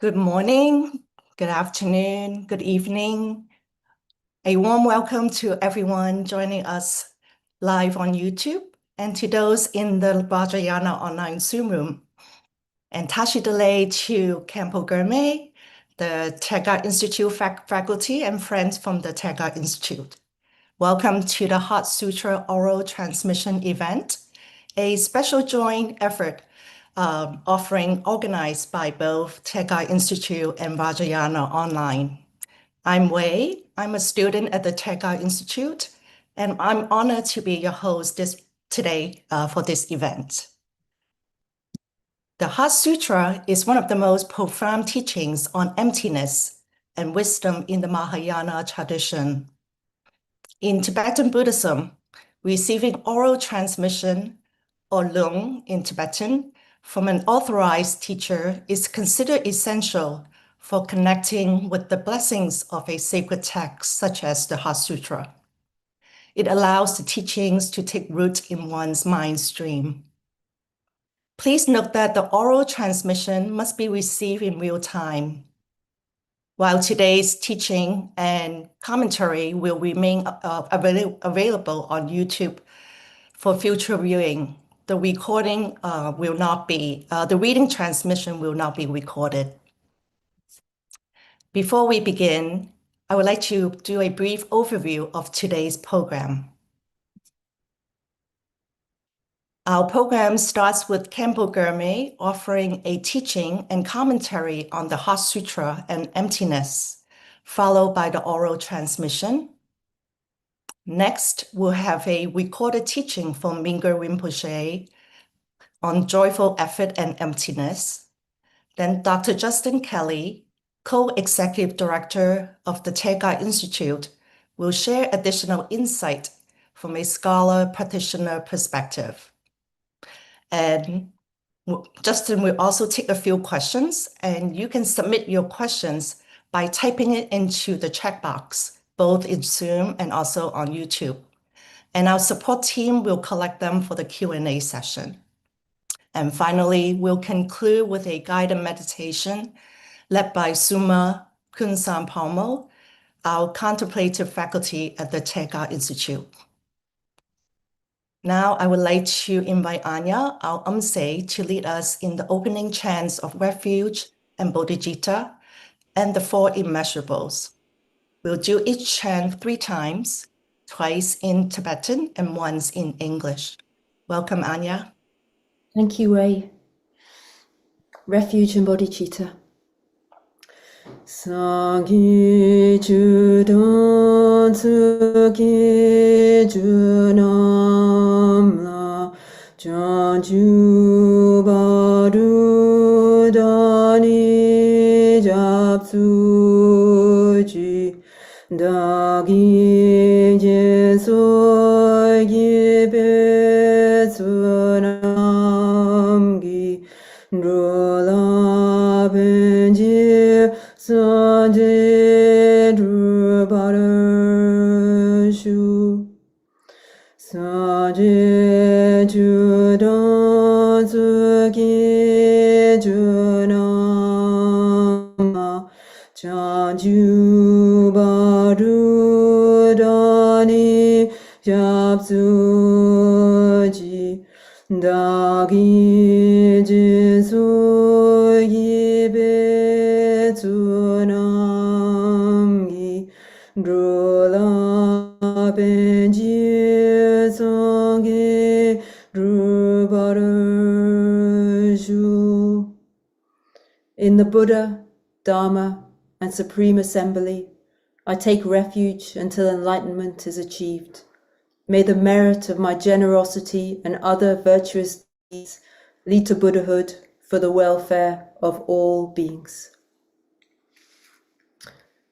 Good morning, good afternoon, good evening. A warm welcome to everyone joining us live on YouTube and to those in the Vajrayana online Zoom room. And Tashi Delay to Khenpo Gyurme, the Tergar Institute faculty and friends from the Tergar Institute. Welcome to the Heart Sutra oral transmission event, a special joint effort offering organized by both Tergar Institute and Vajrayana Online. I'm Wei. I'm a student at the Tergar Institute, and I'm honored to be your host today for this event. The Heart Sutra is one of the most profound teachings on emptiness and wisdom in the Mahayana tradition. In Tibetan Buddhism, receiving oral transmission, or Ling in Tibetan, from an authorized teacher is considered essential for connecting with the blessings of a sacred text such as the Heart Sutra. It allows the teachings to take root in one's mind stream. Please note that the oral transmission must be received in real time. While today's teaching and commentary will remain available on YouTube for future viewing, the reading transmission will not be recorded. Before we begin, I would like to do a brief overview of today's program. Our program starts with Khenpo Gyurme offering a teaching and commentary on the Heart Sutra and emptiness, followed by the oral transmission. Next, we'll have a recorded teaching from Mingyur Rinpoche on joyful effort and emptiness. Then Dr. Justin Kelley, co-executive director of the Tergar Institute, will share additional insight from a scholar-practitioner perspective. And Justin will also take a few questions, and you can submit your questions by typing it into the chat box, both in Zoom and also on YouTube. And our support team will collect them for the Q&A session. And finally, we'll conclude with a guided meditation led by Tsunma, Kunsang, Palmo, our contemplative faculty at the Tergar Institute. Now, I would like to invite Anya, our to lead us in the opening chants of refuge and bodhicitta and the four immeasurables. We'll do each chant 3 times, twice in Tibetan and once in English. Welcome, Anya. Thank you, Wei. Refuge and bodhicitta. Sanghi judan tsuki junam la janju baru dani japsuji dagi jeso gibe tsunamgi Rula benji sanje drubarashu sanje judan tsuki junama janju baru dani japsuji dagi jesu yibe tsunamgi drula benji sangye rubarashu. In the Buddha, Dharma, and Supreme Assembly, I take refuge until enlightenment is achieved. May the merit of my generosity and other virtuous deeds lead to Buddhahood for the welfare of all beings.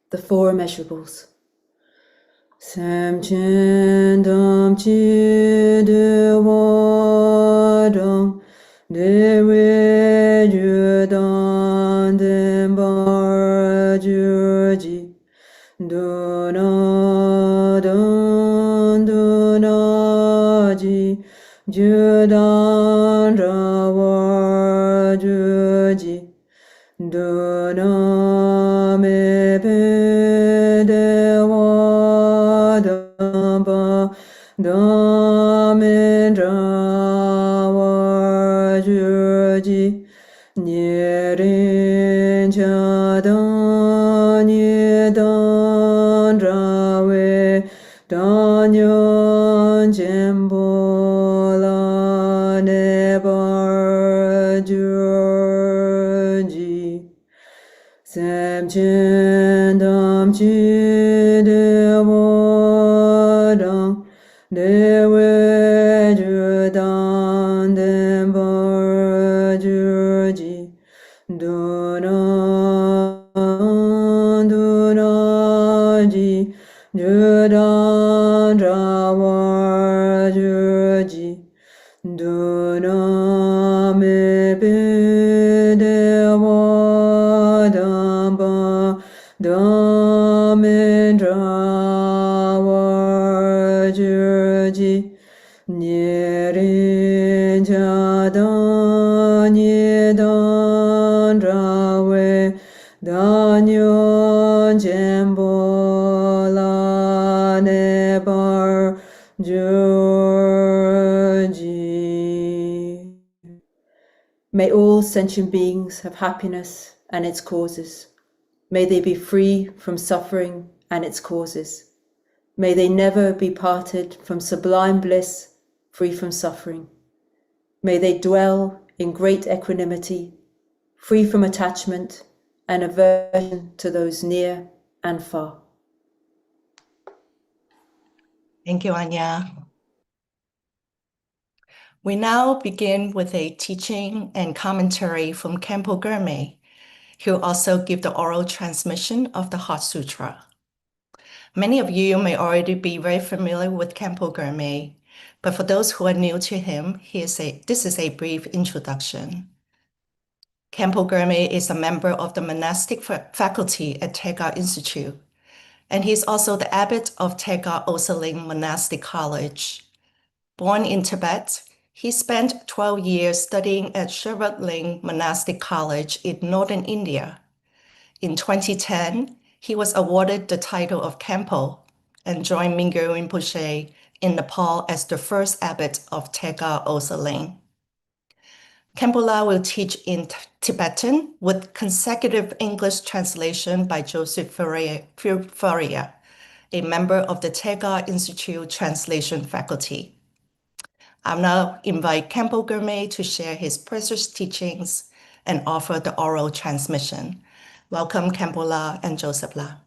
The four immeasurables. Samchen dam chi de wadam de we ju dan den bar jurji do na dan do na ji ju dan ra war ju ji do na me pede wa damba dame drawa jurji Nirin chadan yedan drawe danyon jembola nebar jurji Samchen dam chi de wadang de we judan den bar jurji Dunan dunaji judan rawar jurji Duname bide wadamba damendra warjurji Nyerin jadan yedan rawe danyon jembola nebar jurji. May all sentient beings have happiness and its causes. May they be free from suffering and its causes. May they never be parted from sublime bliss, free from suffering. May they dwell in great equanimity, free from attachment and aversion to those near and far. Thank you, Anya. We now begin with a teaching and commentary from Khenpo Gyurme, who also give the oral transmission of the Heart Sutra. Many of you may already be very familiar with Khenpo Gyurme, but for those who are new to him, this is a brief introduction. Khenpo Gyurme is a member of the monastic faculty at Tergar Institute, and he's also the abbot of Tergar Ösel Monastic College. Born in Tibet, he spent 12 years studying at Ling Monastic College in northern India. In 2010, he was awarded the title of Khenpo and joined Mingyur Rinpoche in Nepal as the first abbot of Tergar Ösel. Khenpo will teach in Tibetan with consecutive English translation by Joseph Faria, a member of the Tergar Institute translation faculty. I'll now invite Khenpo Gyurme to share his precious teachings and offer the oral transmission. Welcome, Khenpo La and Joseph La.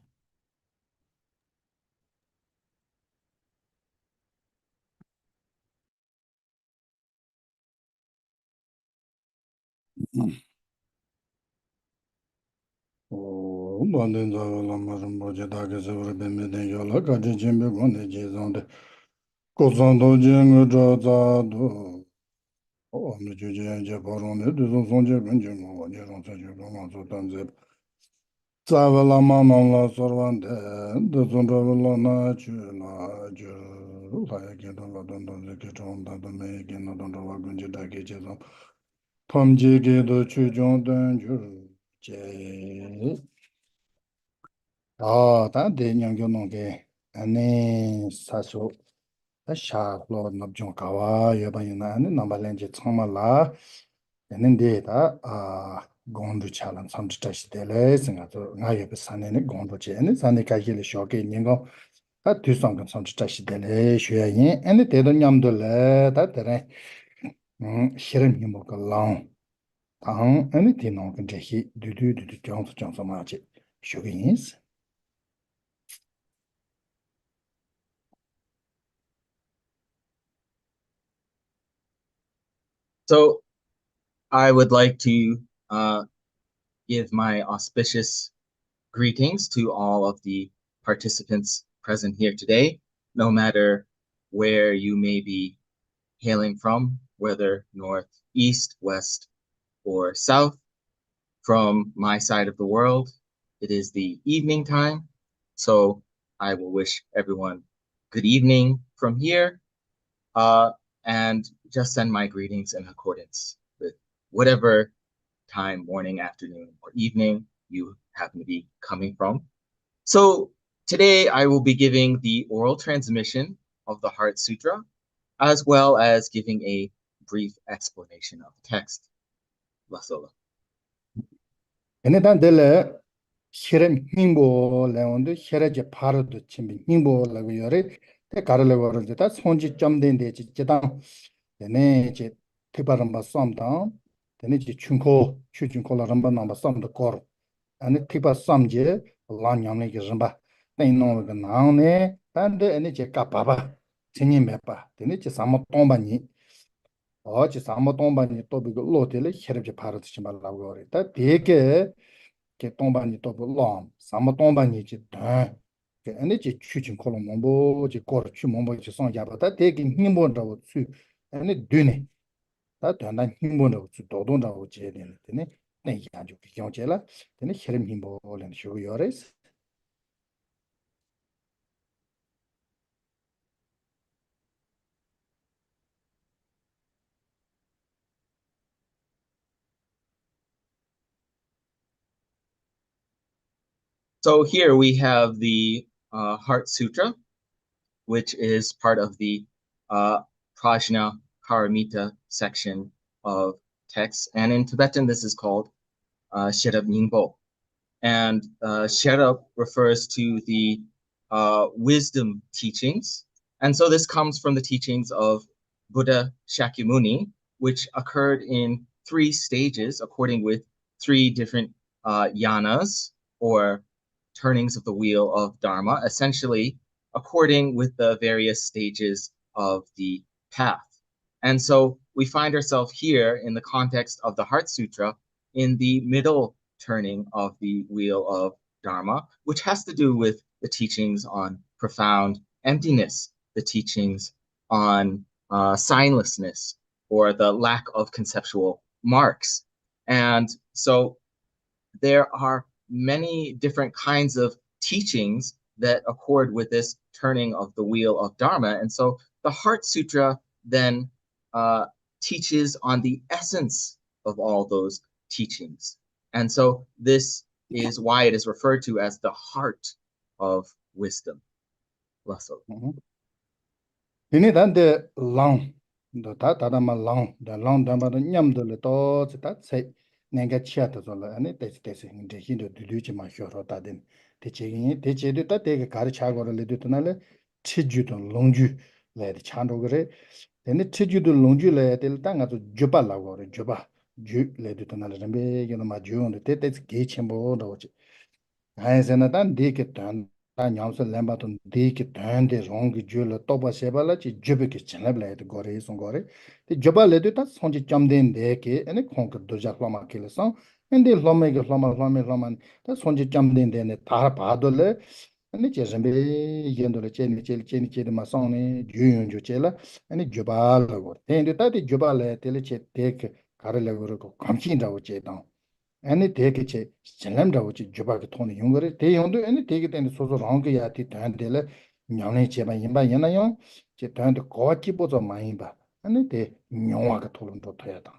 gondu chalan samchitashi dele singa to nga yobe sanene gondu che ene sane kajile shoke nyingo ta tusanga samchitashi dele shuya yin ene tedo nyamdo le ta tere shirim himbo ka lang tang ene tino kan chehi dudu jansu maa che shoke yin si. So I would like to give my auspicious greetings to all of the participants present here today, no matter where you may be hailing from, whether north, east, west, or south. From my side of the world, it is the evening time, so I will wish everyone good evening from here, and just send my greetings in accordance with whatever time, morning, afternoon, or evening you happen to be coming from. So today I will be giving the oral transmission of the Heart Sutra, as well as giving a brief explanation of the text. Lasola. 얘네단 될 히렘 힘보 레온도 히레제 파르도 침비 힘보라고 요래 때 가르려고 그러다 손지점 된 데지 제당 얘네 이제 티바람 바쌈다 얘네 이제 춘코 추춘코라람 바남 바쌈도 거로 아니 티바 쌈제 란냠네 게즘바 내노가 나오네 단데 얘네 이제 까바바 진이 매바 얘네 이제 사모 동반이 어지 사모 동반이 또 비고 로텔에 히레제 파르도 침발라고 그래 다 되게 ke tongba ni to long sama tongba ni ji da ke ane ji chu chin ko lo mo ji ko chu mo ji song ya ba ta de ki hin bo da wo chu ane de ne ta da na hin bo da wo chu do dong da wo je de ne ne ya ju ki yong je la de ne hirim hin bo len shu yo res. So here we have the Heart Sutra, which is part of the Prajna Paramita section of texts. And in Tibetan, this is called Sherab Nyingbo. And Sherab refers to the wisdom teachings. And so this comes from the teachings of Buddha Shakyamuni, which occurred in 3 stages, according with 3 different yanas, or turnings of the wheel of Dharma, essentially according with the various stages of the path. And so we find ourselves here in the context of the Heart Sutra in the middle turning of the wheel of Dharma, which has to do with the teachings on profound emptiness, the teachings on signlessness, or the lack of conceptual marks. And so there are many different kinds of teachings that accord with this turning of the wheel of Dharma. And so the Heart Sutra then teaches on the essence of all those teachings. And so this is why it is referred to as the heart of wisdom. Lasso. Ini dan de long do ta ta ma long da long da ma nyam de le to ta sai nenga chia to la ani te de hin de du ji ma hyo ro ta den te che de ta de ga gar cha go le de to na le chi ju to long ju le de chan ro gre de chi ju de long ju le de ta nga to ju ba la go re ju ba ju le de to na le be yo ma ju de te ge chen bo do ji ai se na dan de ke tan 다 냠서 램바톤 데이키 단데 롱기 줄로 또바 세발라 지 주베키 챤라블레드 고레 송고레 티 조발레드 타 손지 점덴데 게 에네 콩크 도자클라마 킬서 엔데 로메게 로만 타 손지 점덴데 타 바돌레 에네 제sembe yendo레 체니 마송네 주윤주 체라 에네 조발고 엔데 타티 조발레 텔레체 데케 가르레고르고 감친다고 제당 any take che chenlam da uchi juba ke thone yongare te yondu any take ten so rang ya ti tan de le nyane che ba yimba yana yo che tan de ko chi bo zo mai ba any te nyongwa ke tholon to thoya da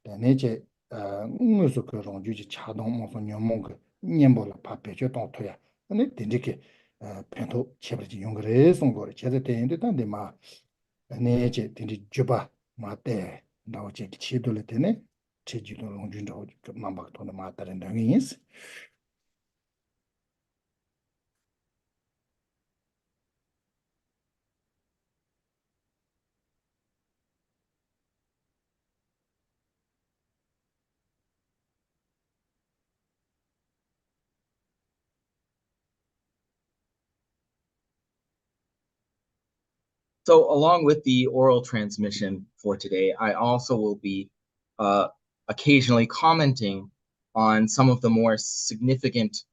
de ne che ngu su ke rong ju chi cha dong mo so nyomong ke nyembo la pa pe che to thoya any de ke pen to che ba ji yongare song gore che de te yende tan de ma ne che de juba ma te da uchi chi do le te ne So along with the oral transmission for today, I also will be occasionally commenting on some of the more significant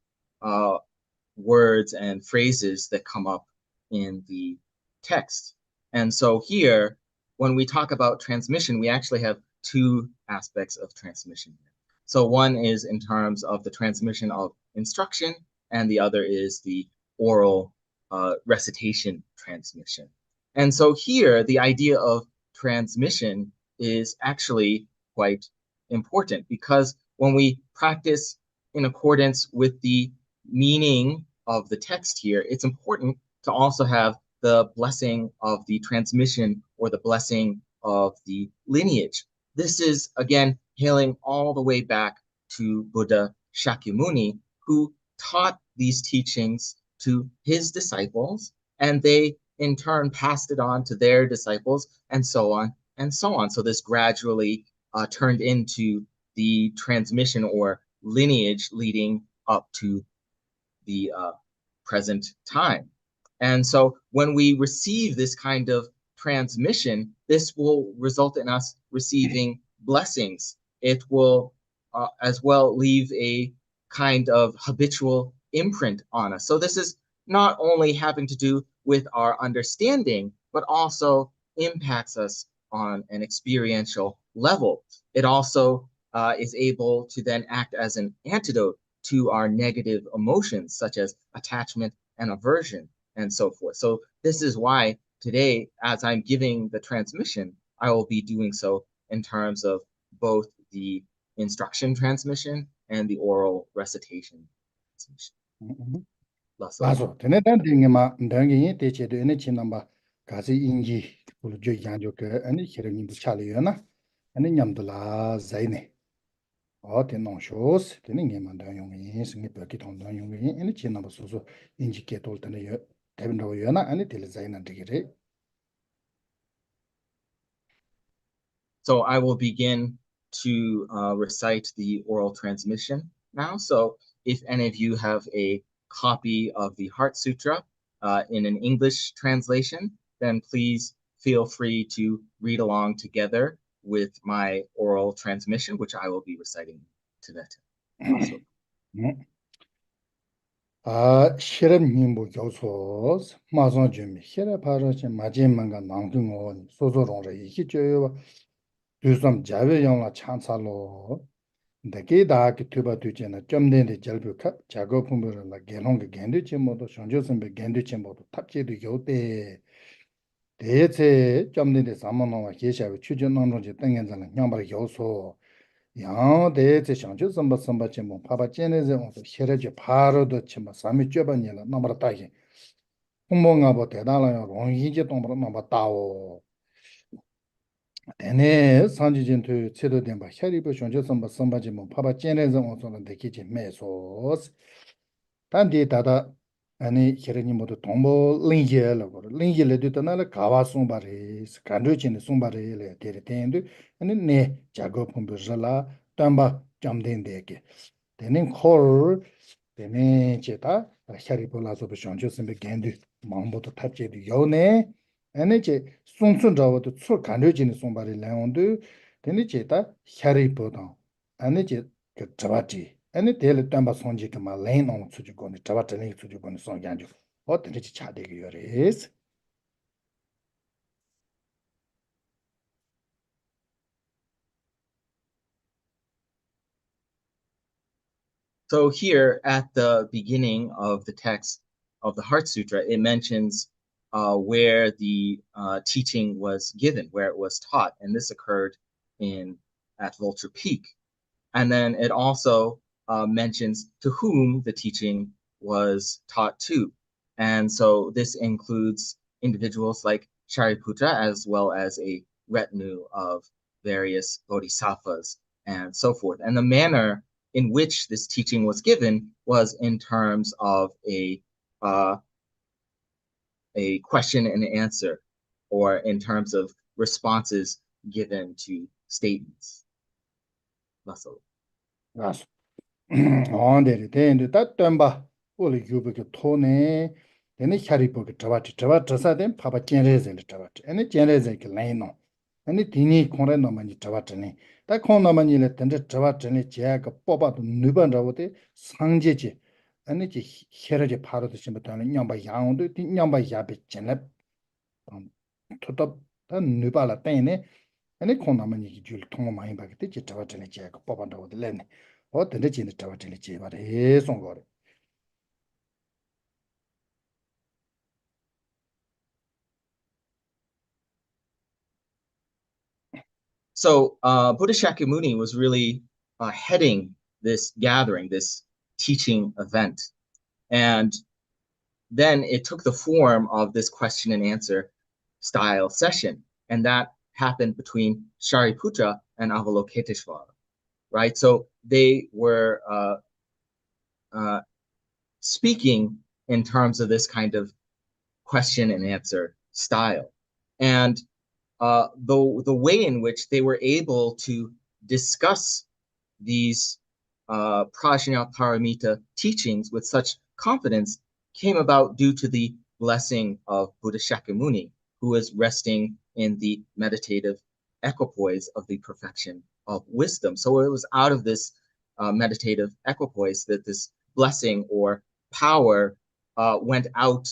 words and phrases that come up in the text. And so here, when we talk about transmission, we actually have 2 aspects of transmission. So one is in terms of the transmission of instruction, and the other is the oral recitation transmission. And so here, the idea of transmission is actually quite important, because when we practice in accordance with the meaning of the text here, it's important to also have the blessing of the transmission or the blessing of the lineage. This is, again, hailing all the way back to Buddha Shakyamuni, who taught these teachings to his disciples, and they in turn passed it on to their disciples, and so on and so on. So this gradually turned into the transmission or lineage leading up to the present time. And so when we receive this kind of transmission, this will result in us receiving blessings. It will as well leave a kind of habitual imprint on us. So this is not only having to do with our understanding, but also impacts us on an experiential level. It also is able to then act as an antidote to our negative emotions, such as attachment and aversion, and so forth. So this is why today, as I'm giving the transmission, I will be doing so in terms of both the instruction transmission and the oral recitation transmission. 맞아. 되네 단딩이마 당기니 대체도 에네 친남바 가지 인지 불조 양조 그 아니 히르님 부차려나 아니 냠들라 자이네 어떤 쇼스 되는 게만 당용이 승리 벽이 동당용이 아니 친남바 소소 인지께 돌때네 대변도요나 아니 될 자이나 되기래. So I will begin to recite the oral transmission now. So if any of you have a copy of the Heart Sutra in an English translation, then please feel free to read along together with my oral transmission, which I will be reciting in Tibetan. 시럽 님부 교소스 마선 좀 시럽 바로지 마지막가 남중원 소소롱을 이기 줘요. 두섬 자외영라 찬살로 데게다 기투바 되잖아. 점된데 절벽 작업 분별을 개농게 겐드치 모두 sonjo선배 겐드치 모두 탑제도 요때 대체 점된데 사모노와 계샤의 추전론론지 등연자는 양발 요소 양 대체 상주 선바선바체 뭐 파바체네제 시럽지 바로도 치마 삼이 쪄반이라 넘어라다기 홍몽아보 대단하요 롱이지 동으로 넘어다오 네, 산지진투 체도된 바 샤리브 존재선바 선바지 뭐 파바 ចេ네즈 온소는 데키지 메소스 단디 다다 아니 히르니 모두 동보 링게라고 링게레도 떠나라 가와 송바리 간도진의 송바리를 데르텐도 아니 네 작업 분별라 담바 잠된데게 되는 콜 되네 제다 샤리볼라서 존재선바 겐디 마음부터 탑제도 요네 에네제 송순자와도 출 간료진의 송바리 라운드 데니제다 샤리보다 에네제 그 잡았지 에네 델 담바 송지가 말레인 온 수주고니 잡았더니 수주고니 송양주 어떤지 차대기 요레스. So here at the beginning of the text of the Heart Sutra, it mentions where the teaching was given, where it was taught, and this occurred at Vulture Peak. And then it also mentions to whom the teaching was taught to. And so this includes individuals like Shariputra, as well as a retinue of various bodhisattvas and so forth. And the manner in which this teaching was given was in terms of a question and answer, or in terms of responses given to statements. That's all. Yes. 온데리 데인데 따뜸바 올이 유베게 토네 데네 샤리보게 잡아사된 파바 젠레젤 잡았지 아니 젠레젤게 라이노 아니 디니 콘레 노마니 잡았더니 다 콘노마니레 덴데 잡았더니 제가 뽑아도 누반라고데 상제지 아니 지 헤르제 파로도 심부터는 냠바 양도 디 냠바 야베 젠레 토톱 다 누발라 때네 아니 콘노마니 줄 통어 많이 받게 지 잡았더니 제가 뽑아도 레네 So Buddha Shakyamuni was really heading this gathering, this teaching event. And then it took the form of this question and answer style session. And that happened between Shariputra and Avalokiteshvara, right? So they were speaking in terms of this kind of question and answer style. And the way in which they were able to discuss these Prajna Paramita teachings with such confidence came about due to the blessing of Buddha Shakyamuni, who was resting in the meditative equipoise of the perfection of wisdom. So it was out of this meditative equipoise that this blessing or power went out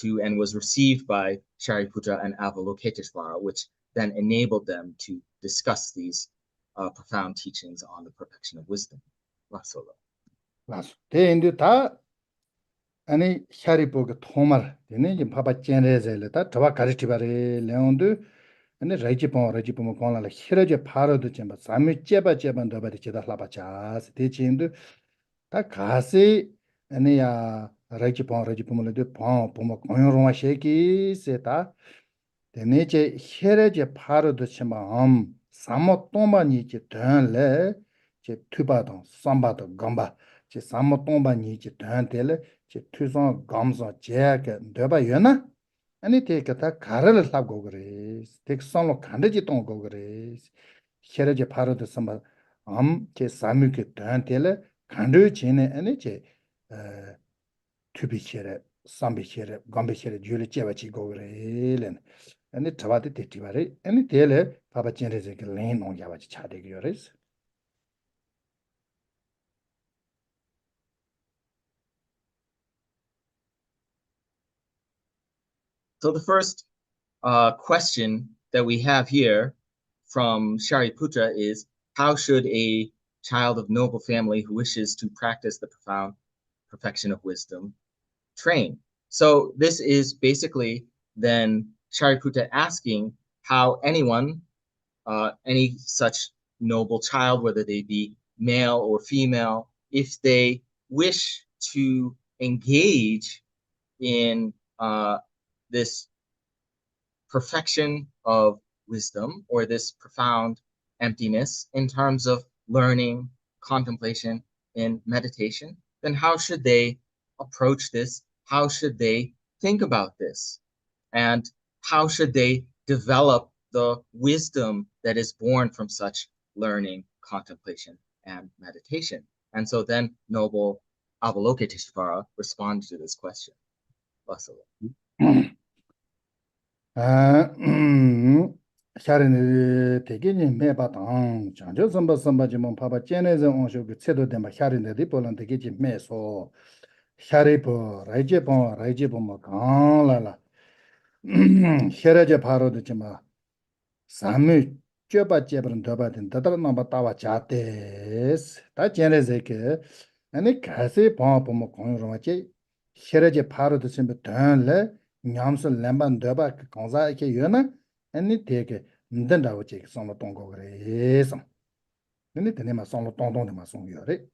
to and was received by Shariputra and Avalokiteshvara, which then enabled them to discuss these profound teachings on the perfection of wisdom. Vasala. Las. Te indu ta ani Shariputra thomar dene jim papa chenreze le ta tawa karitibare leondu ani rajipon konla la hiraje parodu chemba sami cheba ndobari cheda hlaba chas te chindu ta kasi ani ya rajipon le de pon pomo konyorwa sheki se ta dene che hiraje parodu chemba samo tomba ni che le che tubadon sambado gamba che samo tomba ni che tele che tuson gamza che ndeba yona ani te kata karal lab go gre tek sonlo kandeji tong go gre hereje parodo samba che samu ke tele kandu chene ani che tubi chere sambi chere gambe chere jule cheba chi go gre len ani tawade te tibare ani tele papa chenreze ke len no yawa chi chade gyores. So the first question that we have here from Shariputra is, how should a child of noble family who wishes to practice the profound perfection of wisdom train? So this is basically then Shariputra asking how anyone, any such noble child, whether they be male or female, if they wish to engage in this perfection of wisdom or this profound emptiness in terms of learning, contemplation, and meditation, then how should they approach this? How should they think about this? And how should they develop the wisdom that is born from such learning, contemplation, and meditation? And so then Noble Avalokiteshvara responded to this question. 샤르네 되게니 매바당 장저 선바지몬 파바 ចេ네즈 온쇼 쳬도 덴바 샤르네 디폴란 되게지 매소 샤리포 라이제보 뭐 강라라 샤라제 바로도 좀 사무 쪄바 째버는 더바든 더더는 넘바 따와 자데스 다 ចេ네즈게 아니 가세 보모 공유로마체 샤라제 바로도 좀 단래 냠스 램반 더바 강자 이렇게 요나 아니 되게 ndendao che songlo tonggo gre song nene tenema songlo tongdong de ma song yore.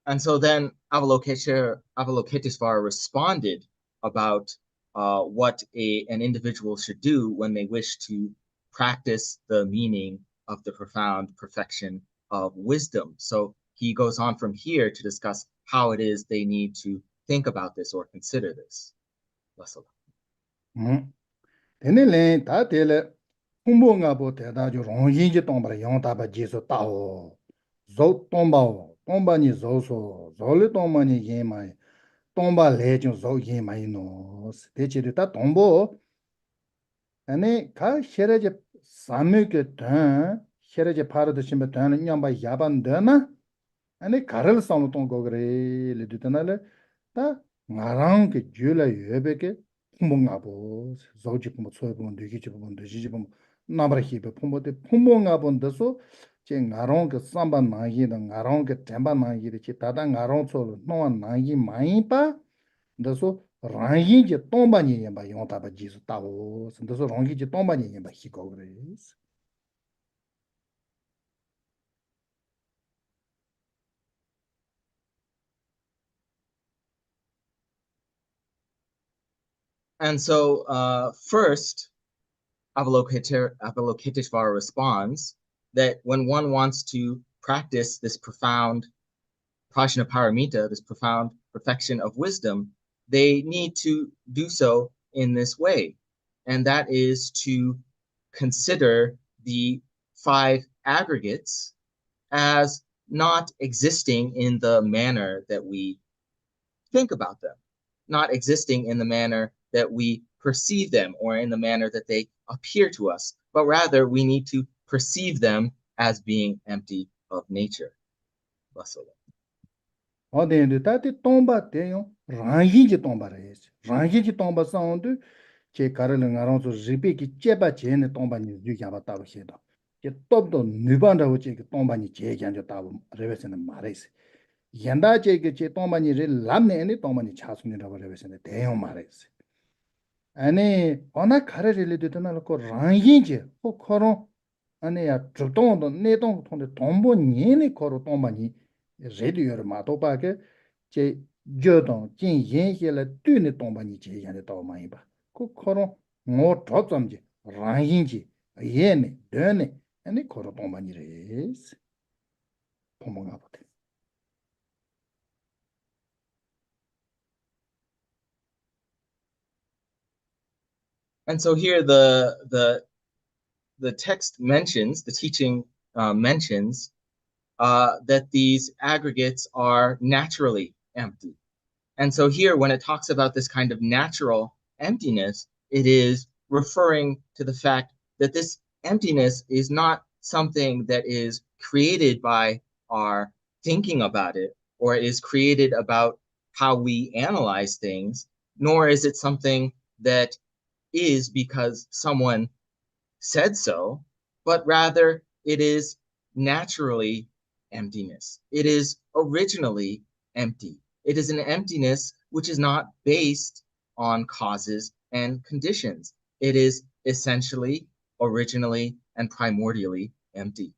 And so then Avalokiteshvara responded about what an individual should do when they wish to practice the meaning of the profound perfection of wisdom. So he goes on from here to discuss how it is they need to think about this or consider this. Tenele ta tele humbo nga bo te da jo rong yin ji tong ba yong ta ba ji so ta o zo tong ba ni zo so zo le tong ma ni yin ma tong ba le ju zo yin ma no de chi de ta tong bo ane ka shere je samu ke ta shere je par de shim ba ta ni nyam ba ya ban de na ane karal sam tong go gre le du ta na le ta ngarang ke ju la ye be ke 풍봉가보 조지품 소유분 되기지분 되지분 나버히베 풍보데 풍봉가본데서 제 나롱 그 삼반 나기는 나롱 그 템반 나기를 지 다다 나롱 소 노안 나기 마이바 데서 랑이 제 똥반이 봐 용다바 지수 따고 데서 랑이 제 똥반이 봐 히고 그래스. And so first, Avalokiteshvara responds that when one wants to practice this profound prajna paramita, this profound perfection of wisdom, they need to do so in this way. And that is to consider the 5 aggregates as not existing in the manner that we think about them, not existing in the manner that we perceive them or in the manner that they appear to us, but rather we need to perceive them as being empty of nature. 어데인데 다티 tomba 대용 랑히지 tom바레스 랑히지 tomba 사운드 제 가르는 알아서 리베기 제바 제네 tom바니 유야바 따버시다 제 톱도 느반다고 제 tom바니 제견저 따보 레베스는 말레스 연다 제 tom바니 람네네 tom바니 차순이라고 레베스는 대용 말레스 아니 어나 가르를 되더나고 랑히지 코코로 아니야 저동도 내동 통데 동보 니네 코로 tom바니 레디어 마도바게 제 저동 진인해를 뛰는 동반이 제한테 더 많이 봐. 그 코로 뭐 더점지 랑인지 예네 되네 아니 코로 동반이래스. 도망가 보대. And so here the text mentions, the teaching mentions that these aggregates are naturally empty. And so here, when it talks about this kind of natural emptiness, it is referring to the fact that this emptiness is not something that is created by our thinking about it, or is created about how we analyze things, nor is it something that is because someone said so, but rather it is naturally emptiness. It is originally empty. It is an emptiness which is not based on causes and conditions. It is essentially, originally, and primordially empty.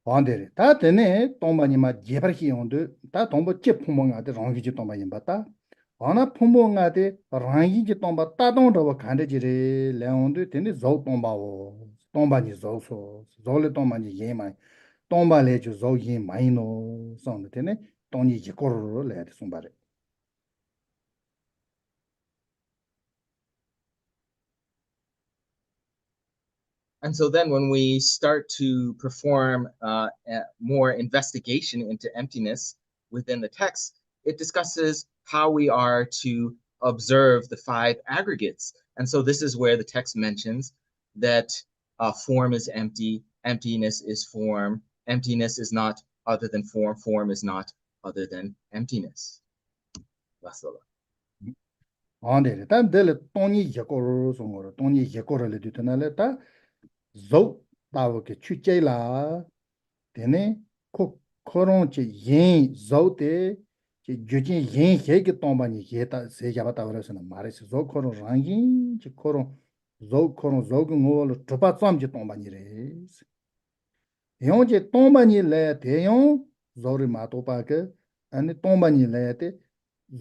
반대래. 다 되네. 동반이마 제바히 온데 다 동보 제 풍몽아데 랑기지 동반이 봤다. 어나 풍몽아데 랑기지 동바 따동도 간데지레 레온데 되네 조 동바오. 동반이 조소. 조레 동반이 예마. 동발레주 조기 마이노 sonde 동이 지코르로 레데 숨바레. And so then when we start to perform more investigation into emptiness within the text, it discusses how we are to observe the 5 aggregates. And so this is where the text mentions that form is empty, emptiness is form, emptiness is not other than form, form is not other than emptiness. 안데 단들 동이 지코르 송으로 동이 지코르를 뒤터나레다 조 다오게 추제라 되네 코 코론치 yin 조데 지 주진 yin 해게 동반이 예다 세자바다 그래서는 말해서 조 코론 랑긴 지 코론 조 코론 조근 오로 두바 점지 동반이래 용제 동반이 레 대용 조리 마도바게 아니 동반이 레데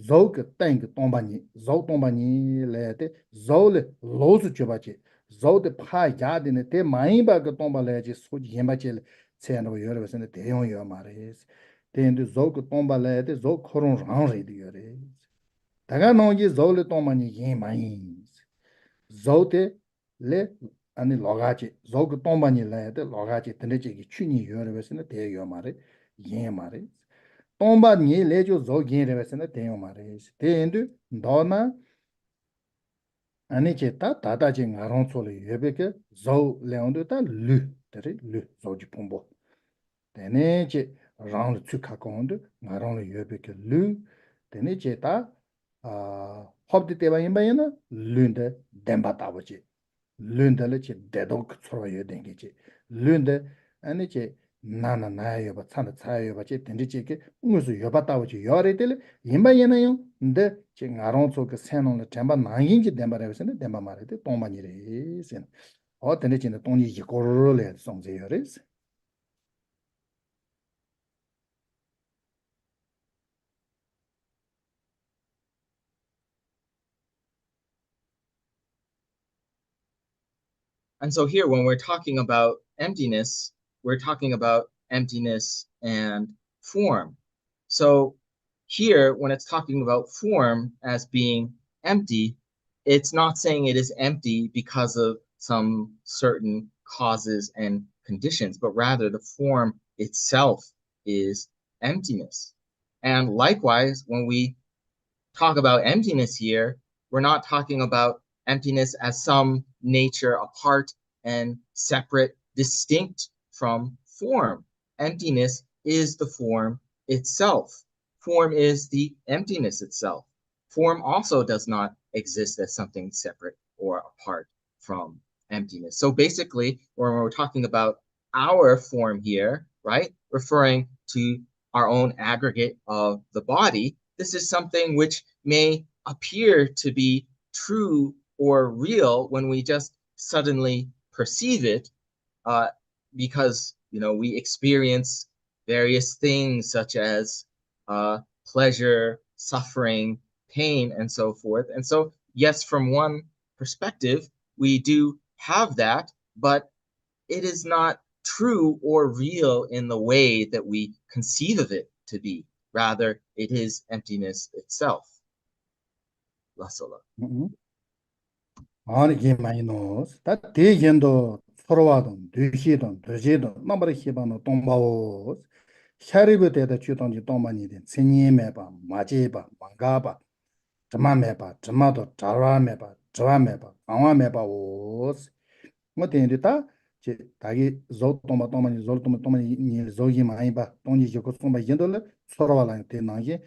조그 땡그 동반이 조 동반이 레데 조레 로즈 줘바지 조데 파야데네 데 마이바게 동발레지 소지 셴바지 세노 여러분의 대용이요 말이스 데인데 조그 동발레데 조 코론 랑레디 여레 다가 노지 조레 동반이 예마이 조데 레 아니 로가지 조그 동반이 레데 로가지 드네지기 추니 여러분의 대요 말이 예 말이 동반이 레조 조기레베스네 대요 말이스 데인데 너나 아니 제타 다다지 가론솔이 예베게 조 레온도다 루 데리 루 조지 폼보 데네제 라운드 추카콘데 마론을 예베게 루 데네 제타 아 홉디 때바인바이나 룬데 뎀바타버지 룬데레 제 데독 초로여 댕게지 룬데 아니 제 나나 나요 바 찬다 차요 바지 덴디지게 무슨 여바타버지 여레들 임바이나요 근데 제 가론소 그 세노는 뎀바 나인지 뎀바레스네 뎀바 마레데 동만이레 센 어떤데 진짜 동이 이거를 송제여레스 And so here, when we're talking about emptiness, we're talking about emptiness and form. So here, when it's talking about form as being empty, it's not saying it is empty because of some certain causes and conditions, but rather the form itself is emptiness. And likewise, when we talk about emptiness here, we're not talking about emptiness as some nature apart and separate, distinct from form. Emptiness is the form itself. Form is the emptiness itself. Form also does not exist as something separate or apart from emptiness. So basically, when we're talking about our form here, right, referring to our own aggregate of the body, this is something which may appear to be true or real when we just suddenly perceive it, because we experience various things such as pleasure, suffering, pain, and so forth. And so, yes, from one perspective, we do have that, but it is not true or real in the way that we conceive of it to be. Rather, it is emptiness itself. La sola. 아니 게 많이 넣었어. 다 대견도 서로와도 뒤시도 되지도 넘버를 희바노 동바오 샤리브 대다 주동지 동만이 된 세니메바 마제바 망가바 저마메바 저마도 자라메바 저와메바 강와메바 오스 뭐 된다 제 다기 조 동마 동만이 조 동만이 니 조기 많이 봐 동지 저거 좀 봐인들 서로와랑 되나게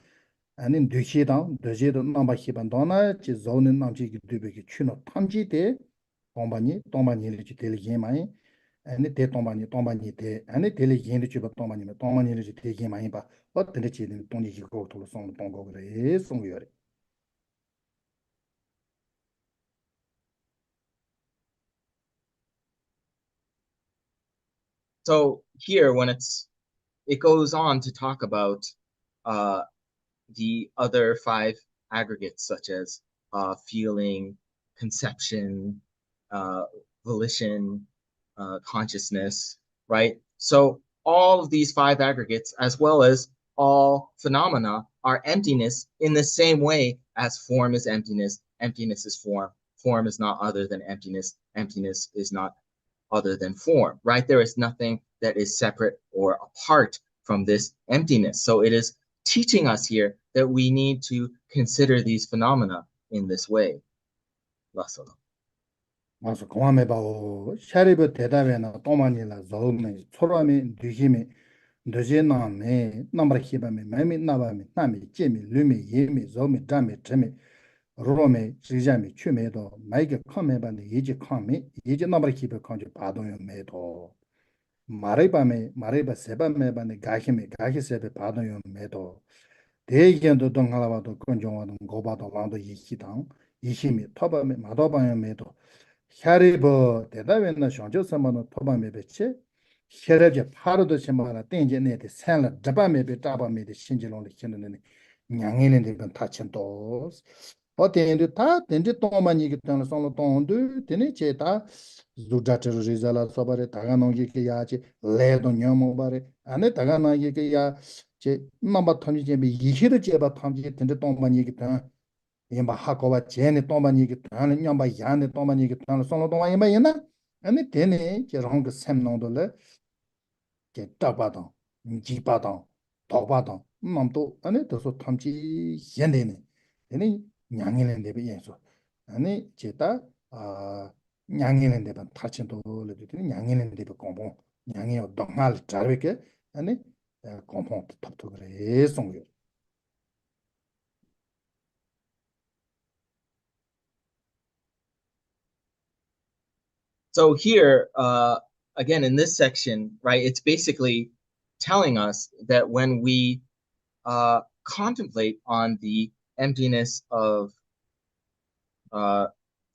아니 뒤시다 되지도 넘버 희반 도나 지 조는 남지 기드베기 추노 탐지대 동반이 되게 많이 아니 대 동반이 대 아니 되게 얘는 주 동반이 되게 많이 봐 어떤 지는 동이 기고 돌송 동고 그래 송여래. So here, when it goes on to talk about the other 5 aggregates, such as feeling, conception, volition, consciousness, right? So all of these 5 aggregates, as well as all phenomena, are emptiness in the same way as form is emptiness, emptiness is form, form is not other than emptiness, emptiness is not other than form, right? There is nothing that is separate or apart from this emptiness. So it is teaching us here that we need to consider these phenomena in this way. Lasolo. 맞아. 고함해 봐오. 샤리브 대답에나 또만이라 조음에 초라미 뒤힘이 늦에나메 남라 히바메 매미 나바메 나미 제미 르미 예미 조미 담메 제미 로메 지자미 추메도 마이게 컴메반데 예지 컴메 예지 남라 히베 컴지 바도요 메도 마레바 세바메반데 가히메 가히세베 바도요 메도 대견도 동하라바도 건종와도 고바도 왕도 이히당 이힘이 터바메 마도바요 메도 샤리버 대다웬나 상조서만은 토바메베체 샤르제 파르도 쳔마나 땡제네데 산라 잡바메베 잡바메데 신질론데 신는네 냥이는데 건 타천도 어때인데 다 덴데 동만이 기타는 손로 동도 되네 제다 주자트르 리잘라 소바레 다가노기게 야지 레도 녀모바레 안에 다가나기게 야제 맘바 탐지제비 이히르 제바 탐지 덴데 동만이 기타 yinba hakowa jene tomba nigi tani nyamba yane tomba nigi tani solo tomba yinba yina ane tene je ronga sem nondo le je tabadang, njibadang, togbadang namdo ane toso tamchi yende ne tene nyangile nebe yenso ane je ta nyangile nebe tachindo le tene nyangile nebe kompong nyangile dongal jarweke ane kompong tapto kare songyo. So here, again, in this section, right, it's basically telling us that when we contemplate on the emptiness of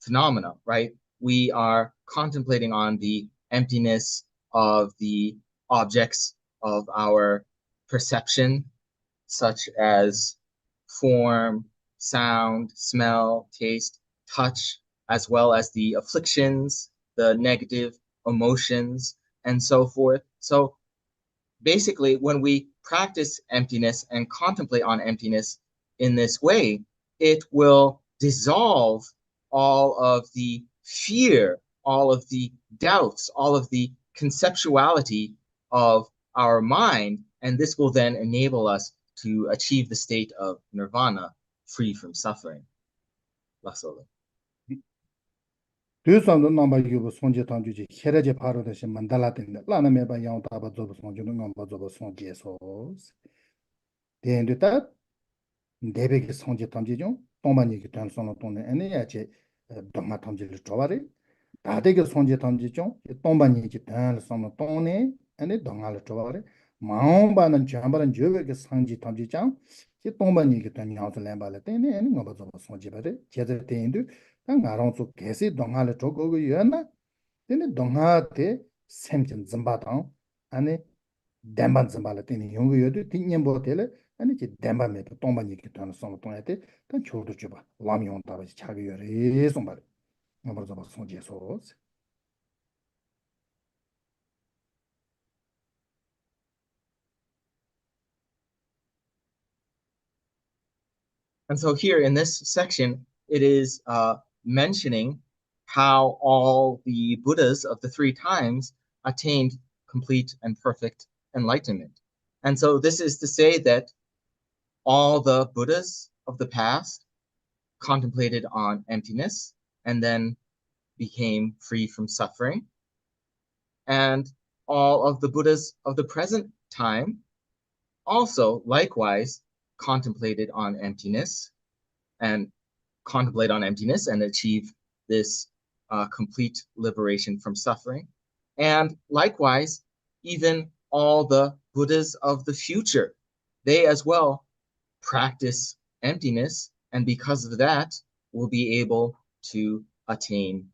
phenomena, right, we are contemplating on the emptiness of the objects of our perception, such as form, sound, smell, taste, touch, as well as the afflictions, the negative emotions and so forth. So basically, when we practice emptiness and contemplate on emptiness in this way, it will dissolve all of the fear, all of the doubts, all of the conceptuality of our mind, and this will then enable us to achieve the state of nirvana, free from suffering. Lasolo. 두산도 넘바 유부 손제 던주지 헤레제 바로 대신 만달라든데 라나 메바 양 다바 조부 손주는 넘바 조부 손제소 데엔드다 데베기 손제 던지죠 동만 얘기 단선로 동네 애네야제 동마 던지를 줘바리 다데게 손제 던지죠 동만 얘기 단선로 동네 애네 동아를 줘바리 마음바는 잠바는 저베게 상지 던지장 이 동만 얘기 단 양서 램발에 때네 애네 넘바 조부 손제바리 제대 데엔드 나랑서 계속 동화를 조고고 요나 근데 동화때 샘진 점바당 아니 댐반 점발에 되는 용어여도 띵년보텔에 아니 지 댐반에 동반이 기타는 손을 동해때 단 조도 줘봐 라미온 따라지 차게 요래 손발 넘어 잡아 손제소 And so here in this section, it is mentioning how all the Buddhas of the 3 times attained complete and perfect enlightenment. And so this is to say that all the Buddhas of the past contemplated on emptiness and then became free from suffering. And all of the Buddhas of the present time also likewise contemplated on emptiness and achieve this complete liberation from suffering. And likewise, even all the Buddhas of the future, they as well practice emptiness, and because of that, will be able to attain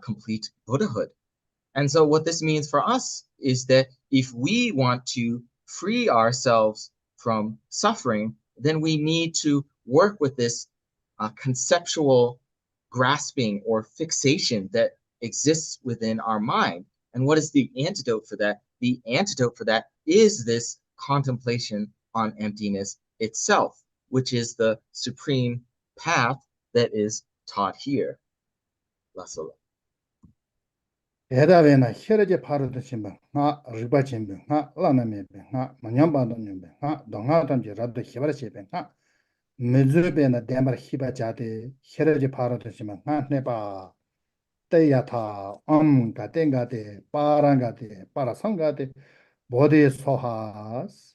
complete Buddhahood. And so what this means for us is that if we want to free ourselves from suffering, then we need to work with this conceptual grasping or fixation that exists within our mind. And what is the antidote for that? The antidote for that is this contemplation on emptiness itself, which is the supreme path that is taught here. Lasolo. 에다베나 헤레제 파르드 신방 나 리바 신방 나 라나메베 나 마냠바도님베 나 동하단지 라드 히바르시베 나 메즈베나 데마르 히바자데 헤레제 파르드 신방 나 네바 때야타 가텐가데 파랑가데 파라상가데 보데 소하스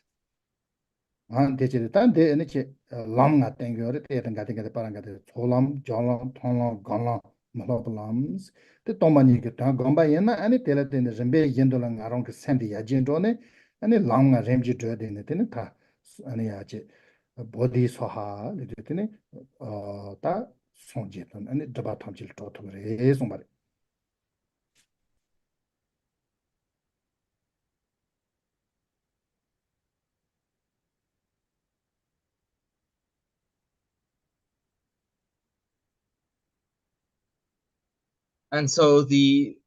대체로 딴데 에네체 람가 땡겨를 때든 가든가 빠랑가데 소람 졸람 통람 간람 말로블람스 때 동반이 그다 건바이나 아니 때라데 rembe yen도랑 아롱 그 샌디 야진도네 아니 람가 렘지 줘야 되는데 다 아니 야지 보디 소하 이랬더니 다 손제던 아니 드바 탐질 토토레 송바레 And so the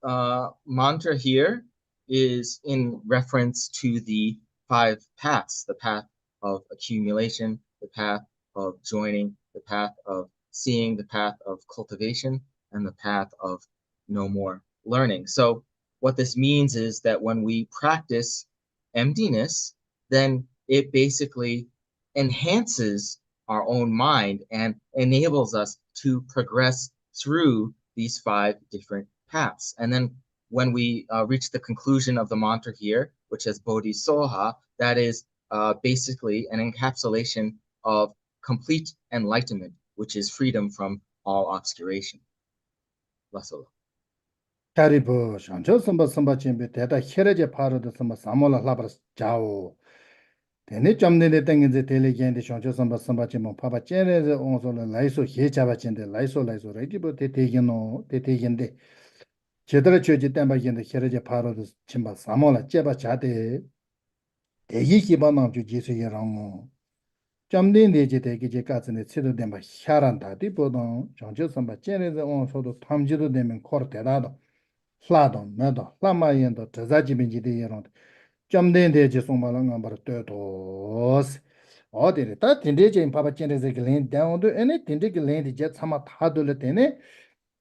mantra here is in reference to the 5 paths, the path of accumulation, the path of joining, the path of seeing, the path of cultivation, and the path of no more learning. So what this means is that when we practice emptiness, then it basically enhances our own mind and enables us to progress through these 5 different paths. And then when we reach the conclusion of the mantra here, which is Bodhisoha, that is basically an encapsulation of complete enlightenment, which is freedom from all obscuration. Lasolo. 카리보 샹저 선바 쳔베 대다 헤레제 파르드 선바 사몰라 라브스 자오 데네 점네데 땡긴제 텔레겐데 샹저 선바 쳔모 파바 쳔레제 온솔라 라이소 헤자바 쳔데 라이소 레디보 데테겐노 데테겐데 제대로 쳐지 땜바겐데 헤레제 파르드 쳔바 사몰라 쳔바 자데 대기 기반함 주 지수예랑 점네데제 대기제 까즈네 치도 댐바 샤란다디 보동 샹저 선바 쳔레제 온솔도 탐지도 되면 코르 대다도 Fladon, Medo, Lama Yendo, Tazaji Yeron, Jamden de Jesomala number 2. Or did that in Papa Chenez Glen down to any Tindig Land jet some Hadulatene,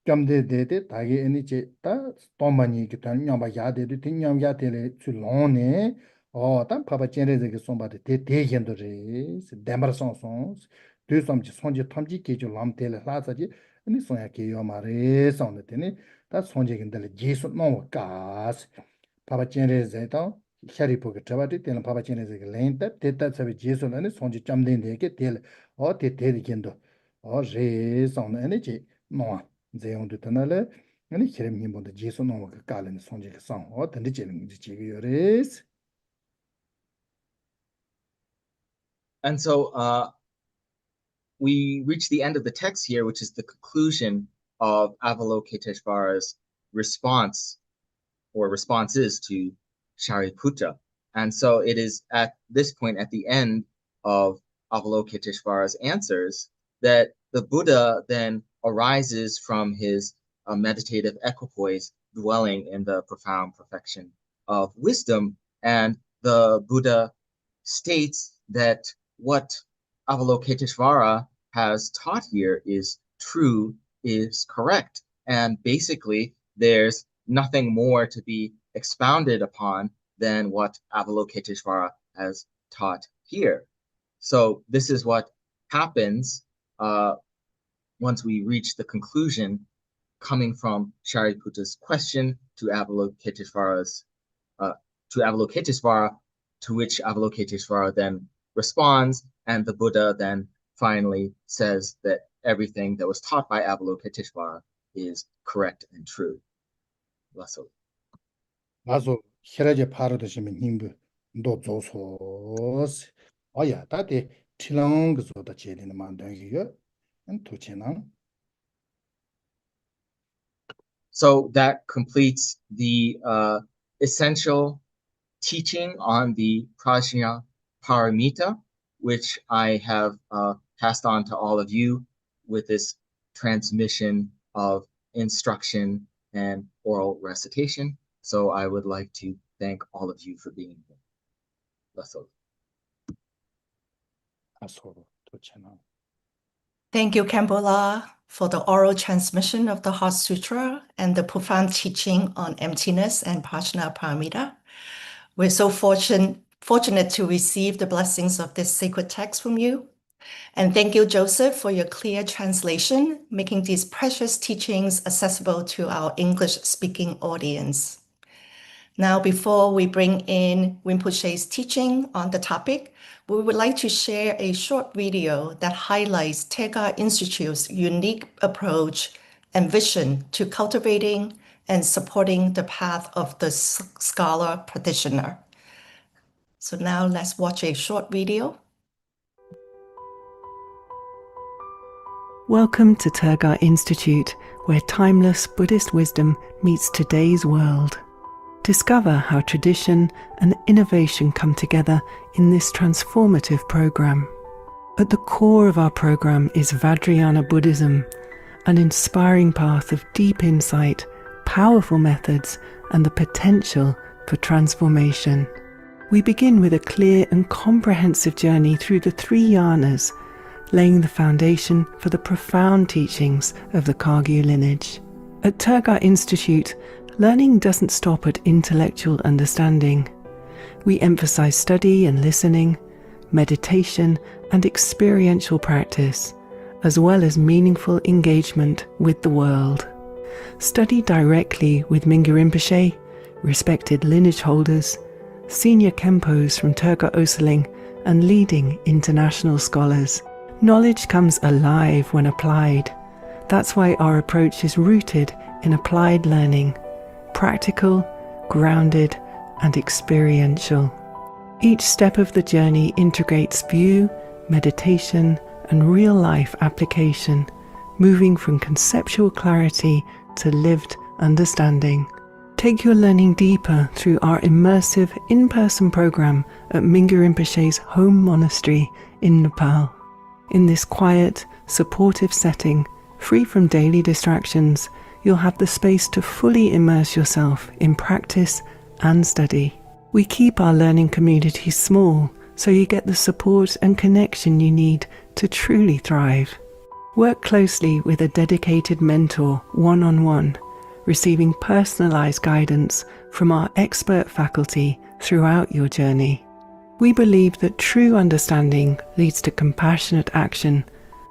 Jamde de Tagi any Jetta, Tomani, Yamba Yade, Tinyam Yatele, Tulone, or then Papa Chenez somebody taken the race, Demerson songs, do some Sonja Tomji Kiju Lamtel Lazaji, and this one Yomare on the Tene, that's Sonja in the Jason no gas. Papa Chenez Zeta. Harry Poker Travati, tell Papa Chenez lane that that's a Jason and it's on the Jamden they get tell or Tetendo or raise on energy. No, they on the tunnel and he hear him on the Jason or Galen Sonja song or the Nichel race. And so we reach the end of the text here, which is the conclusion of Avalokiteshvara's response or responses to Shariputra. And so it is at this point, at the end of Avalokiteshvara's answers, that the Buddha then arises from his meditative equipoise, dwelling in the profound perfection of wisdom. And the Buddha states that what Avalokiteshvara has taught here is true, is correct. And basically, there's nothing more to be expounded upon than what Avalokiteshvara has taught here. So this is what happens once we reach the conclusion coming from Shariputra's question to Avalokiteshvara, to which Avalokiteshvara then responds, and the Buddha then finally says that everything that was taught by Avalokiteshvara is correct and true. Lasso. Also, Hiraja Paradishimin Himbu, Dozos. Oh, yeah, that is Chilang so the Ched in the Mandan and Tuchinang. So that completes the essential teaching on the Prajna Paramita, which I have passed on to all of you with this transmission of instruction and oral recitation. So I would like to thank all of you for being here. Lasso. Thank you, Khenpo, for the oral transmission of the Heart Sutra and the profound teaching on emptiness and Prajna Paramita. We're so fortunate to receive the blessings of this sacred text from you. And thank you, Joseph, for your clear translation, making these precious teachings accessible to our English-speaking audience. Now, before we bring in Rinpoche's teaching on the topic, we would like to share a short video that highlights Tergar Institute's unique approach and vision to cultivating and supporting the path of the scholar-practitioner. So now let's watch a short video. Welcome to Tergar Institute, where timeless Buddhist wisdom meets today's world. Discover how tradition and innovation come together in this transformative program. At the core of our program is Vajrayana Buddhism, an inspiring path of deep insight, powerful methods, and the potential for transformation. We begin with a clear and comprehensive journey through the 3 yanas, laying the foundation for the profound teachings of the Kagyu lineage. At Tergar Institute, learning doesn't stop at intellectual understanding. We emphasize study and listening, meditation and experiential practice, as well as meaningful engagement with the world. Study directly with Mingyur Rinpoche, respected lineage holders, senior Khenpos from Tergar Ösel and leading international scholars. Knowledge comes alive when applied. That's why our approach is rooted in applied learning, practical, grounded, and experiential. Each step of the journey integrates view, meditation, and real-life application, moving from conceptual clarity to lived understanding. Take your learning deeper through our immersive in-person program at Mingyur Rinpoche's home monastery in Nepal. In this quiet, supportive setting, free from daily distractions, you'll have the space to fully immerse yourself in practice and study. We keep our learning community small, so you get the support and connection you need to truly thrive. Work closely with a dedicated mentor one-on-one, receiving personalized guidance from our expert faculty throughout your journey. We believe that true understanding leads to compassionate action,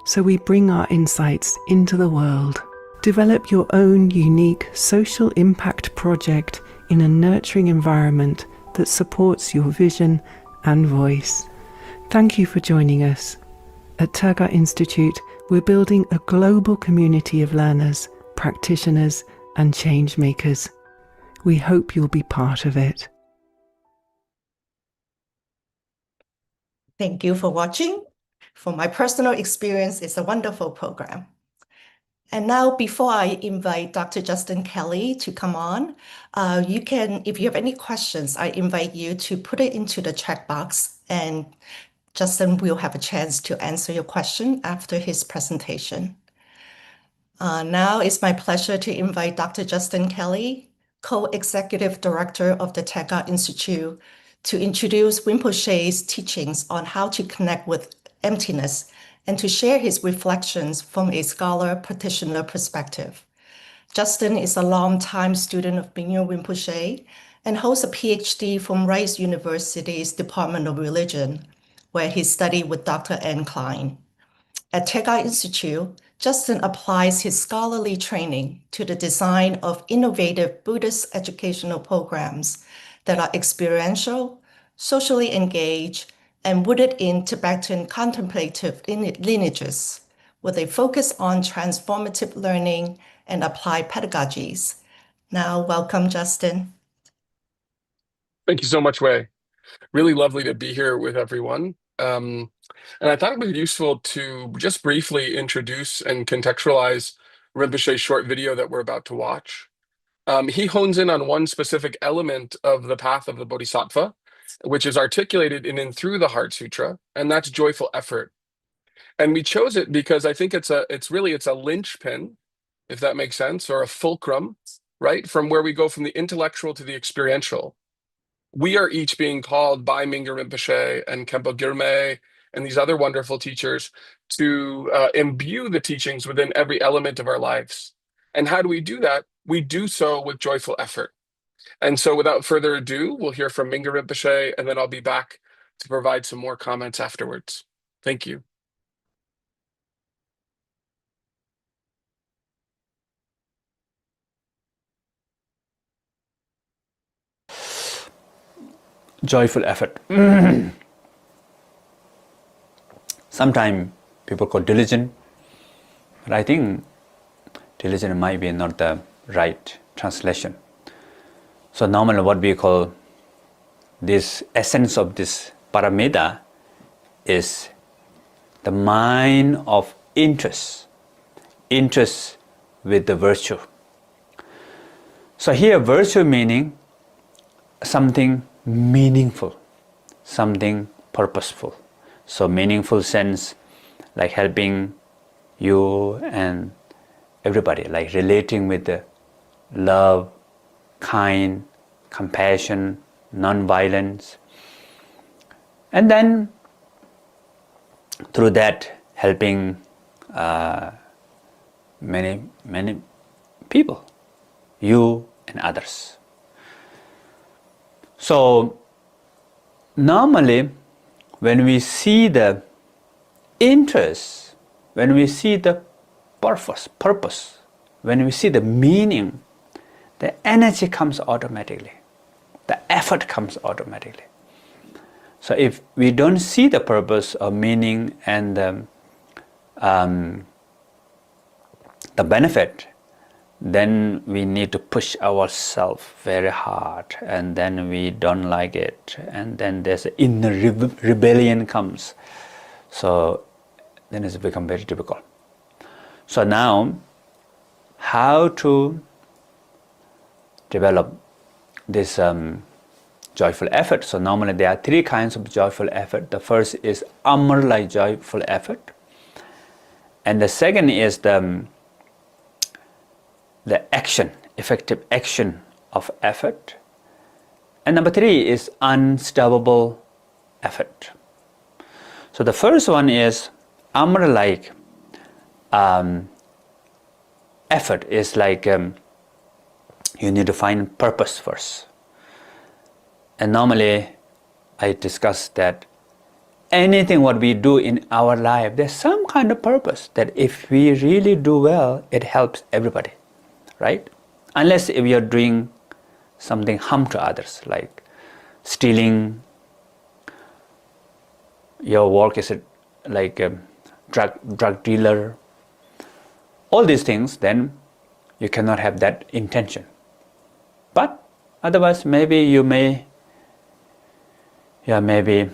so we bring our insights into the world. Develop your own unique social impact project in a nurturing environment that supports your vision and voice. Thank you for joining us. At Tergar Institute, we're building a global community of learners, practitioners, and change makers. We hope you'll be part of it. Thank you for watching. From my personal experience, it's a wonderful program. And now, before I invite Dr. Justin Kelley to come on, you can, if you have any questions, I invite you to put it into the chat box, and Justin will have a chance to answer your question after his presentation. Now it's my pleasure to invite Dr. Justin Kelley, Co-Executive Director of the Tergar Institute, to introduce Rinpoche's teachings on how to connect with emptiness and to share his reflections from a scholar-practitioner perspective. Justin is a longtime student of Mingyur Rinpoche and holds a PhD from Rice University's Department of Religion, where he studied with Dr. Anne Klein. At Tergar Institute, Justin applies his scholarly training to the design of innovative Buddhist educational programs that are experiential, socially engaged, and rooted in Tibetan contemplative lineages, with a focus on transformative learning and applied pedagogies. Now, welcome, Justin. Thank you so much, Wei. Really lovely to be here with everyone. And I thought it would be useful to just briefly introduce and contextualize Rinpoche's short video that we're about to watch. He hones in on one specific element of the path of the Bodhisattva, which is articulated in and through the Heart Sutra, and that's joyful effort. And we chose it because I think it's a linchpin, if that makes sense, or a fulcrum, right? From where we go from the intellectual to the experiential. We are each being called by Mingyur Rinpoche and Khenpo Gyurme and these other wonderful teachers to imbue the teachings within every element of our lives. And how do we do that? We do so with joyful effort. And so without further ado, we'll hear from Mingyur Rinpoche, and then I'll be back to provide some more comments afterwards. Thank you. Joyful effort. Sometimes people call diligent, but I think diligent might be not the right translation. So normally what we call this essence of this paramita is the mind of interest with the virtue. So here virtue meaning something meaningful, something purposeful. So meaningful sense like helping you and everybody, like relating with the love, kind, compassion, non-violence. And then through that helping many people, you and others. So normally when we see the interest, when we see the purpose, when we see the meaning, the energy comes automatically, the effort comes automatically. So if we don't see the purpose or meaning and the benefit, then we need to push ourselves very hard, and then we don't like it, and then there's an inner rebellion comes. So then it's become very difficult. So now, how to develop this joyful effort? So normally there are three kinds of joyful effort. The first is Amar-like joyful effort, and the second is the the action, effective action of effort. And number 3 is unstoppable effort. So the first one is Amr like effort is like you need to find purpose first. And normally I discuss that anything what we do in our life, there's some kind of purpose that if we really do well, it helps everybody, right? Unless if you're doing something harm to others, like stealing, your work is like a drug dealer, all these things, then you cannot have that intention. But otherwise, maybe you may, maybe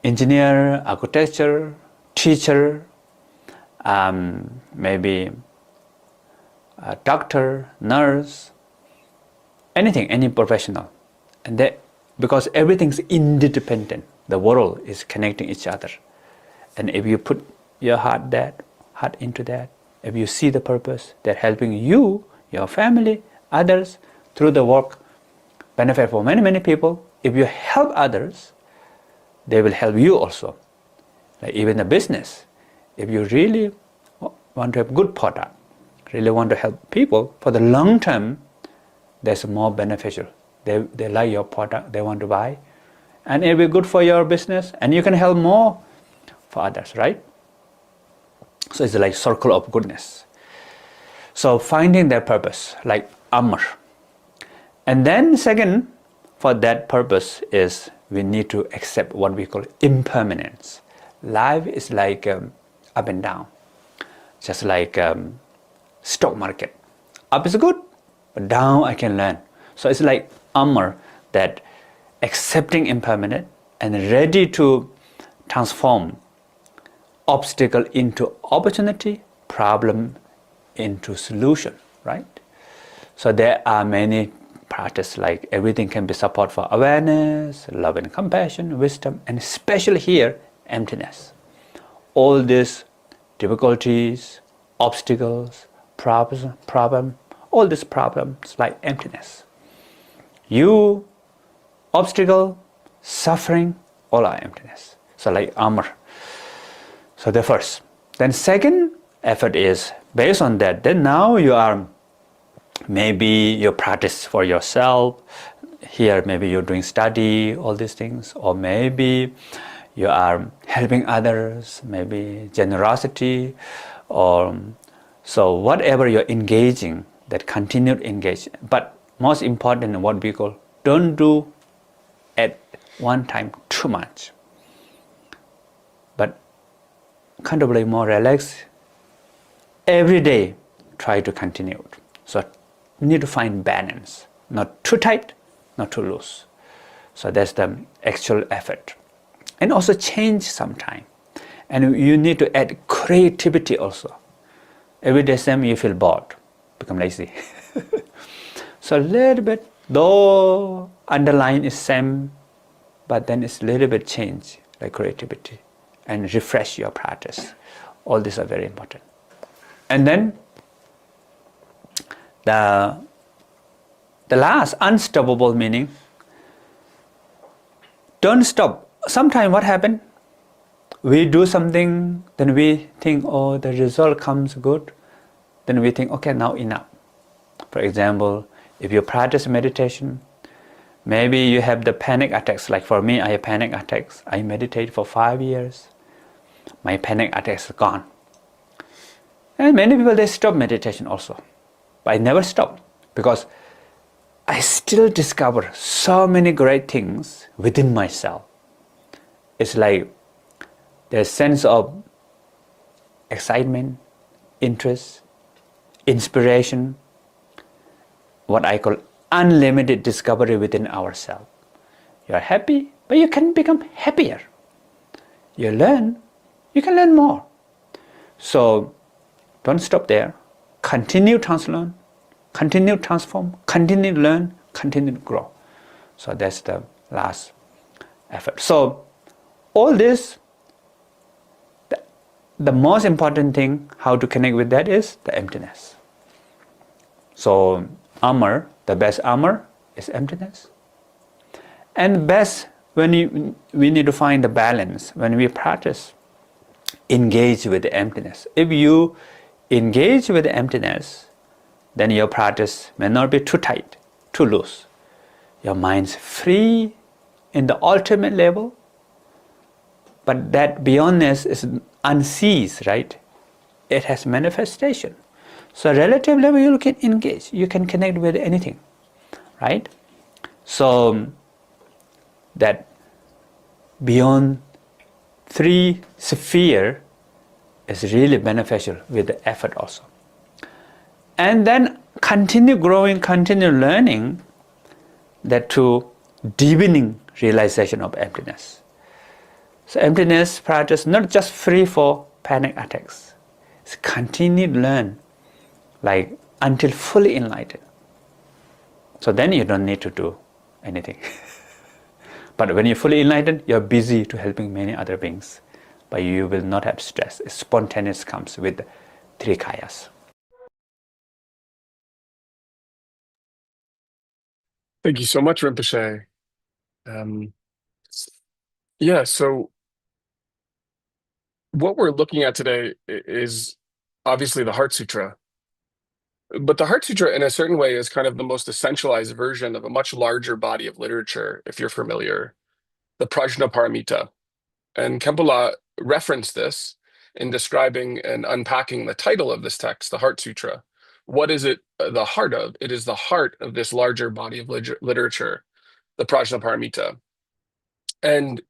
engineer, architecture, teacher, maybe a doctor, nurse, anything, any professional. And that, because everything's interdependent, the world is connecting each other. And if you put your heart into that, if you see the purpose, that helping you, your family, others, through the work, benefit for many, many people. If you help others, they will help you also. Like even the business, if you really want to have good product, really want to help people, for the long term, there's more beneficial. They like your product, they want to buy. And it will be good for your business, and you can help more for others, right? So it's like circle of goodness. So finding their purpose, like Amr. And then second, for that purpose is we need to accept what we call impermanence. Life is like up and down, just like stock market. Up is good, but down I can learn. So it's like Amr, that accepting impermanent and ready to transform obstacle into opportunity, problem into solution, right? So there are many practices, like everything can be support for awareness, love and compassion, wisdom, and especially here, emptiness. All these difficulties, obstacles, problem, all these problems like emptiness. You, obstacle, suffering, all are emptiness. So like Amr. So the first. Then second effort is based on that. Then now you are, maybe you practice for yourself. Here maybe you're doing study, all these things. Or maybe you are helping others, maybe generosity. Or so whatever you're engaging, that continued engagement. But most important, what we call, don't do at one time too much, but kind of like more relaxed. Every day, try to continue it. So you need to find balance, not too tight, not too loose. So that's the actual effort. And also change sometime. And you need to add creativity also. Every day same, you feel bored, become lazy. So a little bit, though underline is same, but then it's a little bit change, like creativity, and refresh your practice. All these are very important. And then the last, unstoppable, meaning don't stop. Sometimes what happens? We do something, then we think, oh, the result comes good. Then we think, okay, now enough. For example, if you practice meditation, maybe you have the panic attacks. Like for me, I have panic attacks. I meditate for 5 years. My panic attacks are gone. And many people, they stop meditation also. But I never stop, because I still discover so many great things within myself. It's like there's a sense of excitement, interest, inspiration, what I call unlimited discovery within ourselves. You are happy, but you can become happier. You learn, you can learn more. So don't stop there. Continue to learn, continue to transform, continue to learn, continue to grow. So that's the last effort. So all this, the most important thing, how to connect with that is the emptiness. So armor, the best armor is emptiness. And best, we need to find the balance when we practice, engage with the emptiness. If you engage with the emptiness, then your practice may not be too tight, too loose. Your mind's free in the ultimate level, but that beyondness is unceased, right? It has manifestation. So relative level, you can engage, you can connect with anything, right? So that beyond three sphere is really beneficial with the effort also. And then continue growing, continue learning that to deepening realization of emptiness. So emptiness practice not just free for panic attacks. It's continue to learn like until fully enlightened. So then you don't need to do anything. But when you're fully enlightened, you're busy to helping many other beings. But you will not have stress. Spontaneous comes with three kayas. Thank you so much, Rinpoche. Yeah, so what we're looking at today is obviously the Heart Sutra. But the Heart Sutra, in a certain way, is kind of the most essentialized version of a much larger body of literature, if you're familiar, the Prajnaparamita. And Khenpo referenced this in describing and unpacking the title of this text, the Heart Sutra. What is it the heart of? It is the heart of this larger body of literature, the Prajnaparamita. And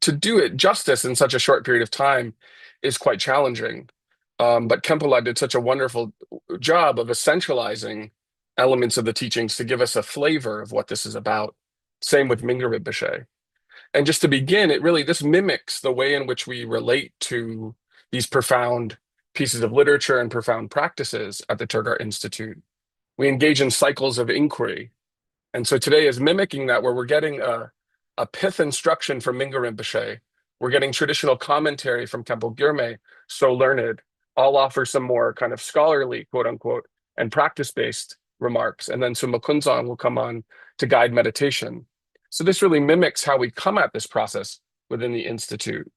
to do it justice in such a short period of time is quite challenging. But Khenpo did such a wonderful job of essentializing elements of the teachings to give us a flavor of what this is about. Same with Mingyur Rinpoche. And just to begin, this mimics the way in which we relate to these profound pieces of literature and profound practices at the Tergar Institute. We engage in cycles of inquiry. And so today is mimicking that, where we're getting a pith instruction from Mingyur Rinpoche. We're getting traditional commentary from Khenpo Gyurme, so learned. I'll offer some more kind of scholarly, quote unquote, and practice-based remarks. And then Tsunma Kunsang will come on to guide meditation. So this really mimics how we come at this process within the Institute.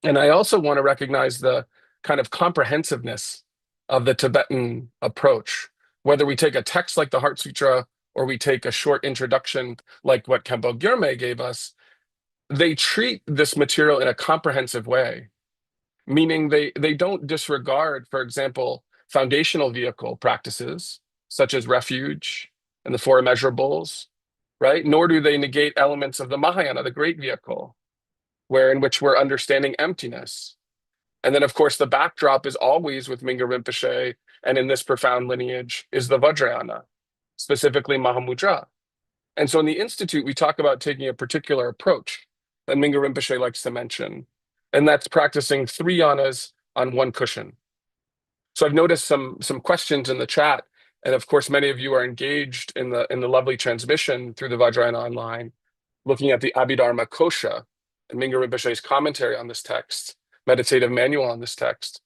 And I also want to recognize the kind of comprehensiveness of the Tibetan approach, whether we take a text like the Heart Sutra or we take a short introduction like what Khenpo Gyurme gave us. They treat this material in a comprehensive way, meaning they don't disregard, for example, foundational vehicle practices such as refuge and the four immeasurables, right? Nor do they negate elements of the Mahayana, the great vehicle, in which we're understanding emptiness. And then, of course, the backdrop is always with Mingyur Rinpoche, and in this profound lineage is the Vajrayana, specifically Mahamudra. And so in the Institute, we talk about taking a particular approach that Mingyur Rinpoche likes to mention, and that's practicing three yanas on one cushion. So I've noticed some questions in the chat, and of course, many of you are engaged in the lovely transmission through the Vajrayana Online, looking at the Abhidharma Kosha and Mingyur Rinpoche's commentary on this text, meditative manual on this text.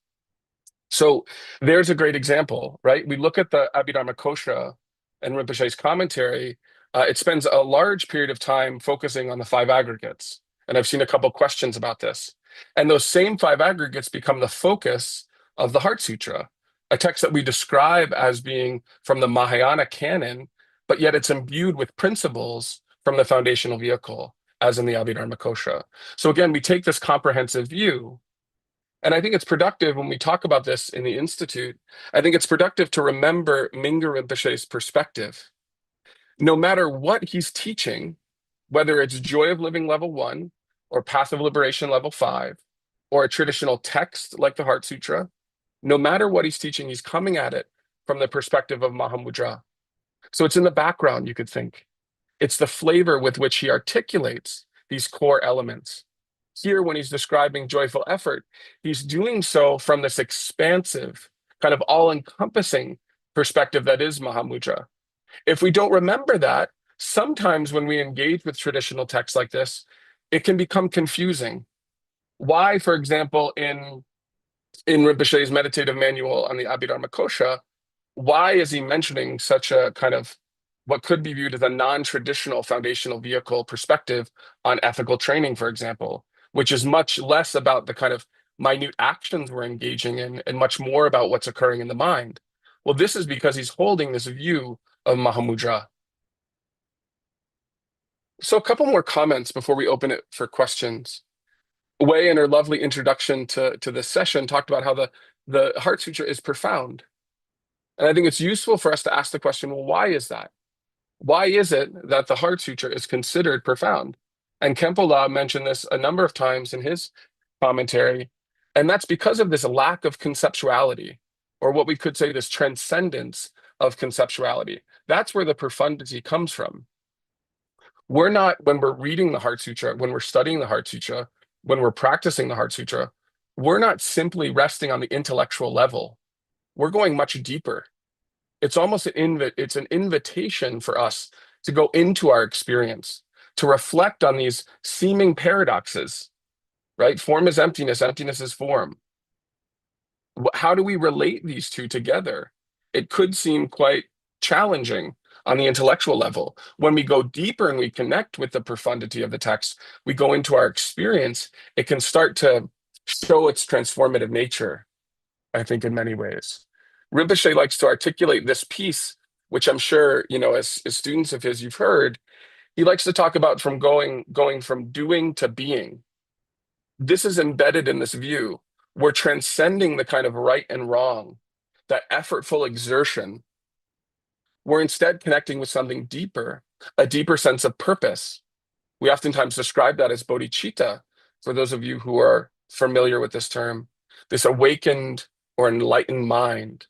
So there's a great example, right? We look at the Abhidharma Kosha and Rinpoche's commentary. It spends a large period of time focusing on the five aggregates. And I've seen a couple questions about this. And those same five aggregates become the focus of the Heart Sutra, a text that we describe as being from the Mahayana canon, but yet it's imbued with principles from the foundational vehicle, as in the Abhidharma Kosha. So again, we take this comprehensive view. And I think it's productive when we talk about this in the Institute. I think it's productive to remember Mingyur Rinpoche's perspective. No matter what he's teaching, whether it's Joy of Living level 1 or Path of Liberation level 5, or a traditional text like the Heart Sutra, no matter what he's teaching, he's coming at it from the perspective of Mahamudra. So it's in the background, you could think. It's the flavor with which he articulates these core elements. Here, when he's describing joyful effort, he's doing so from this expansive, kind of all-encompassing perspective that is Mahamudra. If we don't remember that, sometimes when we engage with traditional texts like this, it can become confusing. Why, for example, in Rinpoche's meditative manual on the Abhidharma Kosha, why is he mentioning such a kind of what could be viewed as a non-traditional foundational vehicle perspective on ethical training, for example, which is much less about the kind of minute actions we're engaging in and much more about what's occurring in the mind? Well, this is because he's holding this view of Mahamudra. So a couple more comments before we open it for questions. Wei, in her lovely introduction to this session, talked about how the Heart Sutra is profound. And I think it's useful for us to ask the question, well, why is that? Why is it that the Heart Sutra is considered profound? And Khenpo La mentioned this a number of times in his commentary, and that's because of this lack of conceptuality, or what we could say this transcendence of conceptuality. That's where the profundity comes from. We're not, when we're reading the Heart Sutra, when we're studying the Heart Sutra, when we're practicing the Heart Sutra, we're not simply resting on the intellectual level. We're going much deeper. It's almost it's an invitation for us to go into our experience, to reflect on these seeming paradoxes, right? Form is emptiness, emptiness is form. How do we relate these two together? It could seem quite challenging on the intellectual level. When we go deeper and we connect with the profundity of the text, we go into our experience, it can start to show its transformative nature, I think, in many ways. Rinpoche likes to articulate this piece, which I'm sure, as students of his, you've heard. He likes to talk about from going from doing to being. This is embedded in this view. We're transcending the kind of right and wrong, that effortful exertion. We're instead connecting with something deeper, a deeper sense of purpose. We oftentimes describe that as bodhicitta, for those of you who are familiar with this term, this awakened or enlightened mind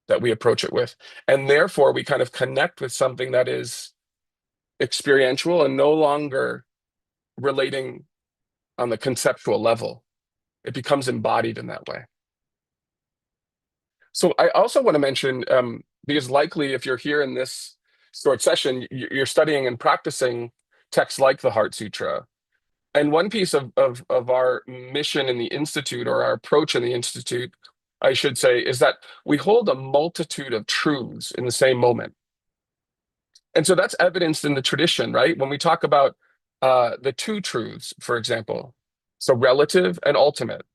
that we approach it with. And therefore, we kind of connect with something that is experiential and no longer relating on the conceptual level. It becomes embodied in that way. So I also want to mention, because likely if you're here in this short session, you're studying and practicing texts like the Heart Sutra. And one piece of our mission in the Institute, or our approach in the Institute, I should say, is that we hold a multitude of truths in the same moment. And so that's evidenced in the tradition, right? When we talk about the two truths, for example, so relative and ultimate,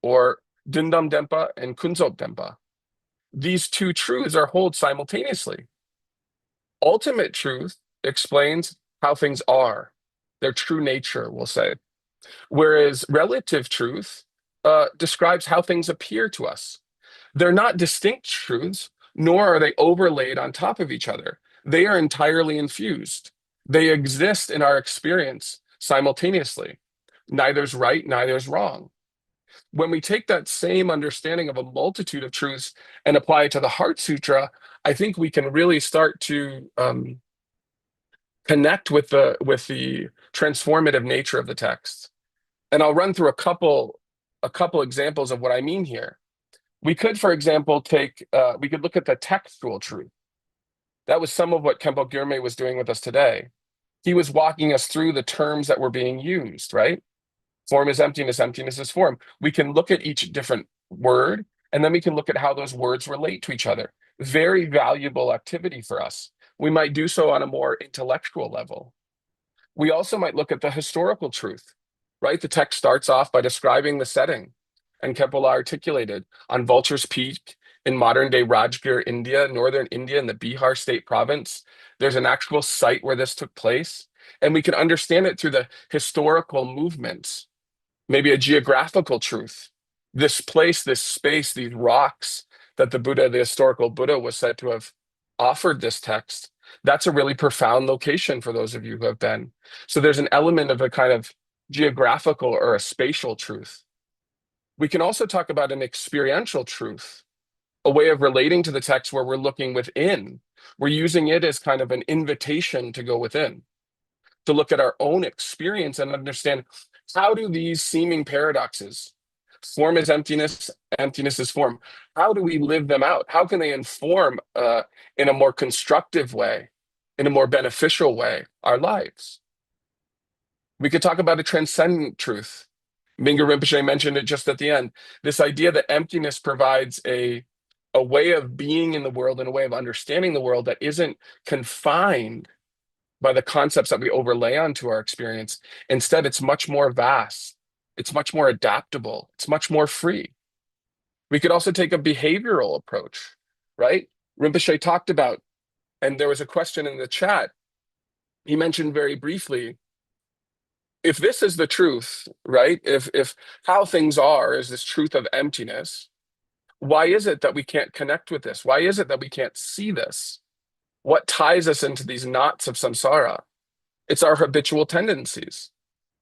or Dundam Dempa and Kunzop Dempa. These two truths are held simultaneously. Ultimate truth explains how things are, their true nature, we'll say. Whereas relative truth describes how things appear to us. They're not distinct truths, nor are they overlaid on top of each other. They are entirely infused. They exist in our experience simultaneously. Neither's right, neither's wrong. When we take that same understanding of a multitude of truths and apply it to the Heart Sutra, I think we can really start to connect with the transformative nature of the text. And I'll run through a couple examples of what I mean here. We could, for example, we could look at the textual truth. That was some of what Khenpo Gyurme was doing with us today. He was walking us through the terms that were being used, right? Form is emptiness, emptiness is form. We can look at each different word, and then we can look at how those words relate to each other. Very valuable activity for us. We might do so on a more intellectual level. We also might look at the historical truth, right? The text starts off by describing the setting, and Khenpo articulated on Vulture's Peak in modern-day Rajgir, India, northern India in the Bihar state province. There's an actual site where this took place, and we can understand it through the historical movements, maybe a geographical truth. This place, this space, these rocks that the historical Buddha was said to have offered this text, that's a really profound location for those of you who have been. So there's an element of a kind of geographical or a spatial truth. We can also talk about an experiential truth, a way of relating to the text where we're looking within. We're using it as kind of an invitation to go within, to look at our own experience and understand, how do these seeming paradoxes, form is emptiness, emptiness is form, how do we live them out? How can they inform in a more constructive way, in a more beneficial way, our lives? We could talk about a transcendent truth. Mingyur Rinpoche mentioned it just at the end. This idea that emptiness provides a a way of being in the world and a way of understanding the world that isn't confined by the concepts that we overlay onto our experience. Instead, it's much more vast. It's much more adaptable. It's much more free. We could also take a behavioral approach, right? Rinpoche talked about, and there was a question in the chat, he mentioned very briefly, if this is the truth, right? If how things are is this truth of emptiness, why is it that we can't connect with this? Why is it that we can't see this? What ties us into these knots of samsara? It's our habitual tendencies,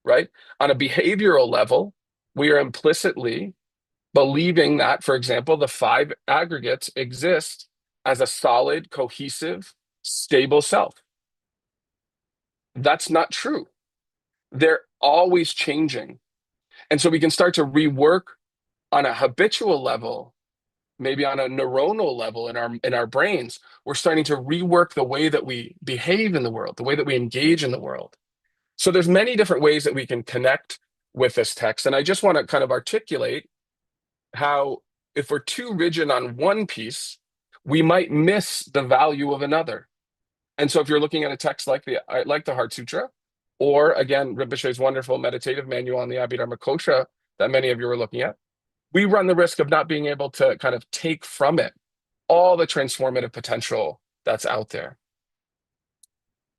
right? On a behavioral level, we are implicitly believing that, for example, the five aggregates exist as a solid, cohesive, stable self. That's not true. They're always changing. And so we can start to rework on a habitual level, maybe on a neuronal level in our brains. We're starting to rework the way that we behave in the world, the way that we engage in the world. So there's many different ways that we can connect with this text. And I just want to kind of articulate how if we're too rigid on one piece, we might miss the value of another. And so if you're looking at a text like the Heart Sutra, or again, Rinpoche's wonderful meditative manual on the Abhidharma Kosha that many of you are looking at, we run the risk of not being able to kind of take from it all the transformative potential that's out there.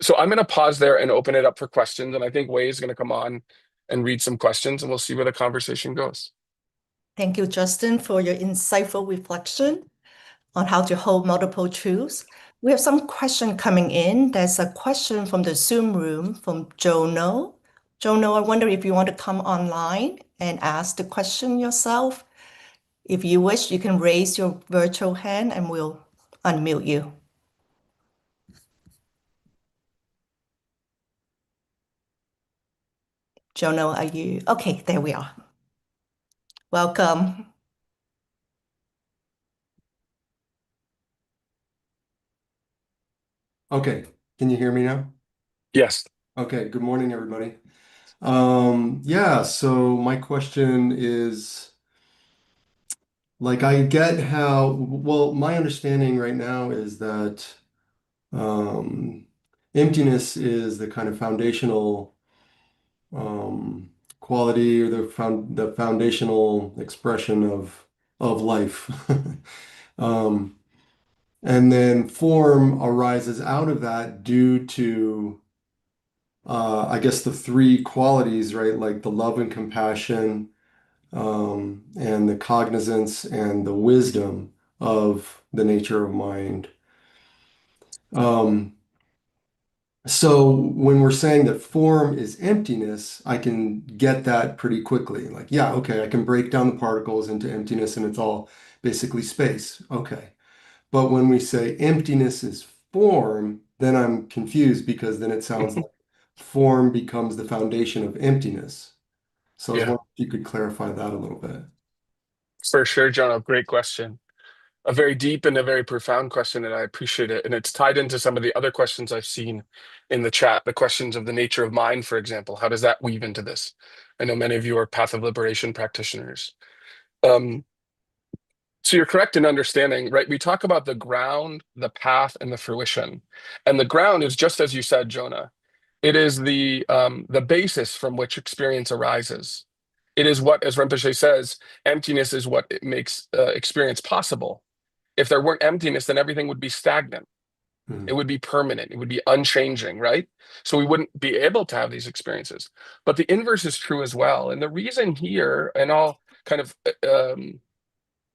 So I'm going to pause there and open it up for questions. And I think Wei is going to come on and read some questions, and we'll see where the conversation goes. Thank you, Justin, for your insightful reflection on how to hold multiple truths. We have some question coming in. There's a question from the Zoom room from Jono. Jono, I wonder if you want to come online and ask the question yourself. If you wish, you can raise your virtual hand and we'll unmute you. Jono, are you? Okay, there we are. Welcome. Okay, can you hear me now? Yes. Okay, good morning, everybody. Yeah, so my question is, like, I get how, well, my understanding right now is that emptiness is the kind of foundational quality or the foundational expression of life. And then form arises out of that due to I guess the three qualities, right? Like the love and compassion, and the cognizance and the wisdom of the nature of mind. So when we're saying that form is emptiness, I can get that pretty quickly. Like, yeah, okay, I can break down the particles into emptiness and it's all basically space. Okay. But when we say emptiness is form, then I'm confused because then it sounds like form becomes the foundation of emptiness. So I was Yeah, wondering if you could clarify that a little bit. for sure, John. A great question. A very deep and a very profound question, and I appreciate it. And it's tied into some of the other questions I've seen in the chat, the questions of the nature of mind, for example. How does that weave into this? I know many of you are path of liberation practitioners. So you're correct in understanding, right? We talk about the ground, the path, and the fruition. And the ground is just as you said, Jonah. It is the basis from which experience arises. It is what, as Rinpoche says, emptiness is what it makes experience possible. If there weren't emptiness, then everything would be stagnant. It would be permanent. It would be unchanging, right? So we wouldn't be able to have these experiences. But the inverse is true as well. And the reason here, and I'll kind of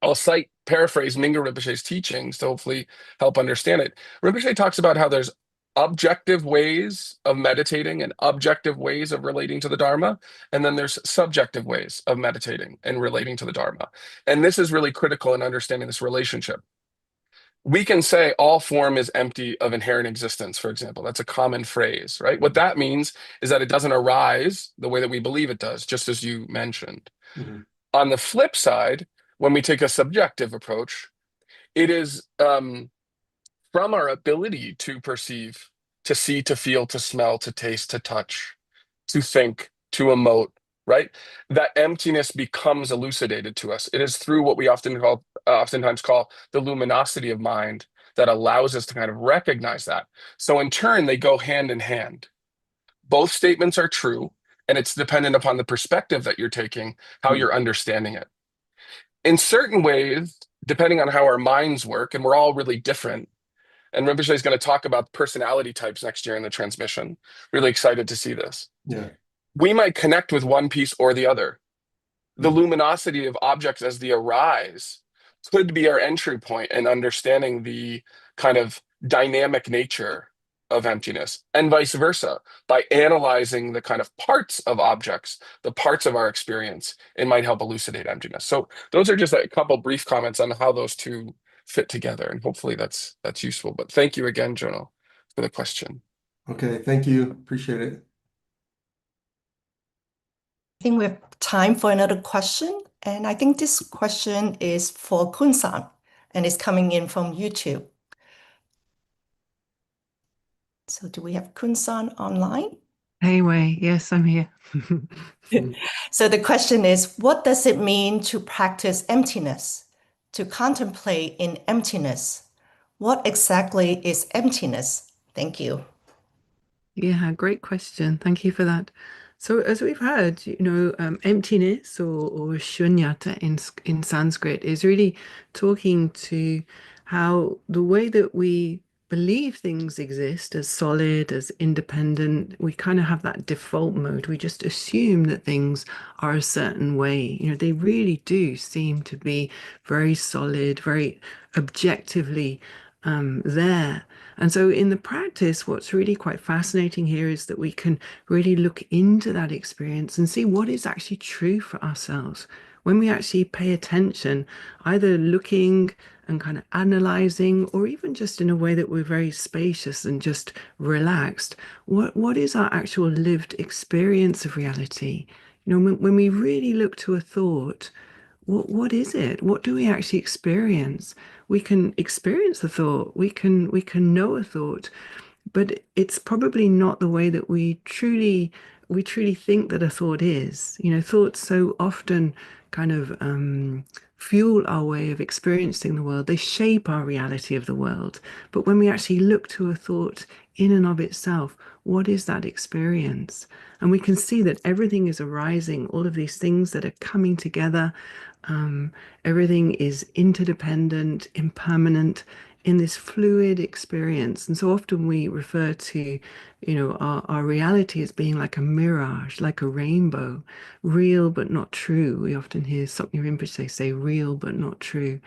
I'll paraphrase Mingyur Rinpoche's teachings to hopefully help understand it. Rinpoche talks about how there's objective ways of meditating and objective ways of relating to the Dharma, and then there's subjective ways of meditating and relating to the Dharma. And this is really critical in understanding this relationship. We can say all form is empty of inherent existence, for example. That's a common phrase, right? What that means is that it doesn't arise the way that we believe it does, just as you mentioned. Mm-hmm. On the flip side, when we take a subjective approach, it is from our ability to perceive, to see, to feel, to smell, to taste, to touch, to think, to emote, right? That emptiness becomes elucidated to us. It is through what we oftentimes call the luminosity of mind that allows us to kind of recognize that. So in turn, they go hand in hand. Both statements are true, and it's dependent upon the perspective that you're taking, how you're understanding it. In certain ways, depending on how our minds work, and we're all really different, and Rinpoche is going to talk about personality types next year in the transmission. Really excited to see this. Yeah. We might connect with one piece or the other. The luminosity of objects as they arise could be our entry point in understanding the kind of dynamic nature of emptiness, and vice versa. By analyzing the kind of parts of objects, the parts of our experience, it might help elucidate emptiness. So those are just a couple brief comments on how those two fit together, and hopefully that's useful. But thank you again, Jono, for the question. Okay, thank you. Appreciate it. I think we have time for another question. And I think this question is for Kunsang and it's coming in from YouTube. So do we have Kunsang online? Hey, Wei. Yes, I'm here. So the question is, what does it mean to practice emptiness, to contemplate in emptiness? What exactly is emptiness? Thank you. Yeah, great question. Thank you for that. So, as we've heard, emptiness or shunyata in Sanskrit is really talking to how the way that we believe things exist as solid, as independent, we kind of have that default mode. We just assume that things are a certain way. They really do seem to be very solid, very objectively there. And so in the practice, what's really quite fascinating here is that we can really look into that experience and see what is actually true for ourselves. When we actually pay attention, either looking and kind of analyzing, or even just in a way that we're very spacious and just relaxed, what is our actual lived experience of reality? When we really look to a thought, what is it? What do we actually experience? We can experience the thought, we can know a thought, but it's probably not the way that we truly think that a thought is. Thoughts so often kind of fuel our way of experiencing the world. They shape our reality of the world. But when we actually look to a thought in and of itself, what is that experience? And we can see that everything is arising, all of these things that are coming together. Everything is interdependent, impermanent, in this fluid experience. And so often we refer to, our reality as being like a mirage, like a rainbow, real but not true. We often hear Soknya Rinpoche say real but not true.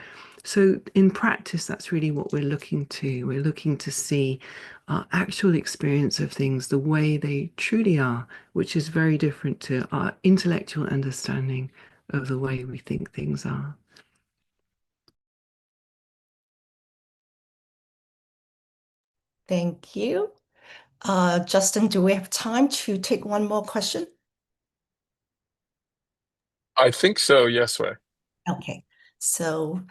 So in practice, that's really what we're looking to. We're looking to see our actual experience of things the way they truly are, which is very different to our intellectual understanding of the way we think things are. Thank you. Justin, do we have time to take one more question? I think so, yes, Wei. Okay. So,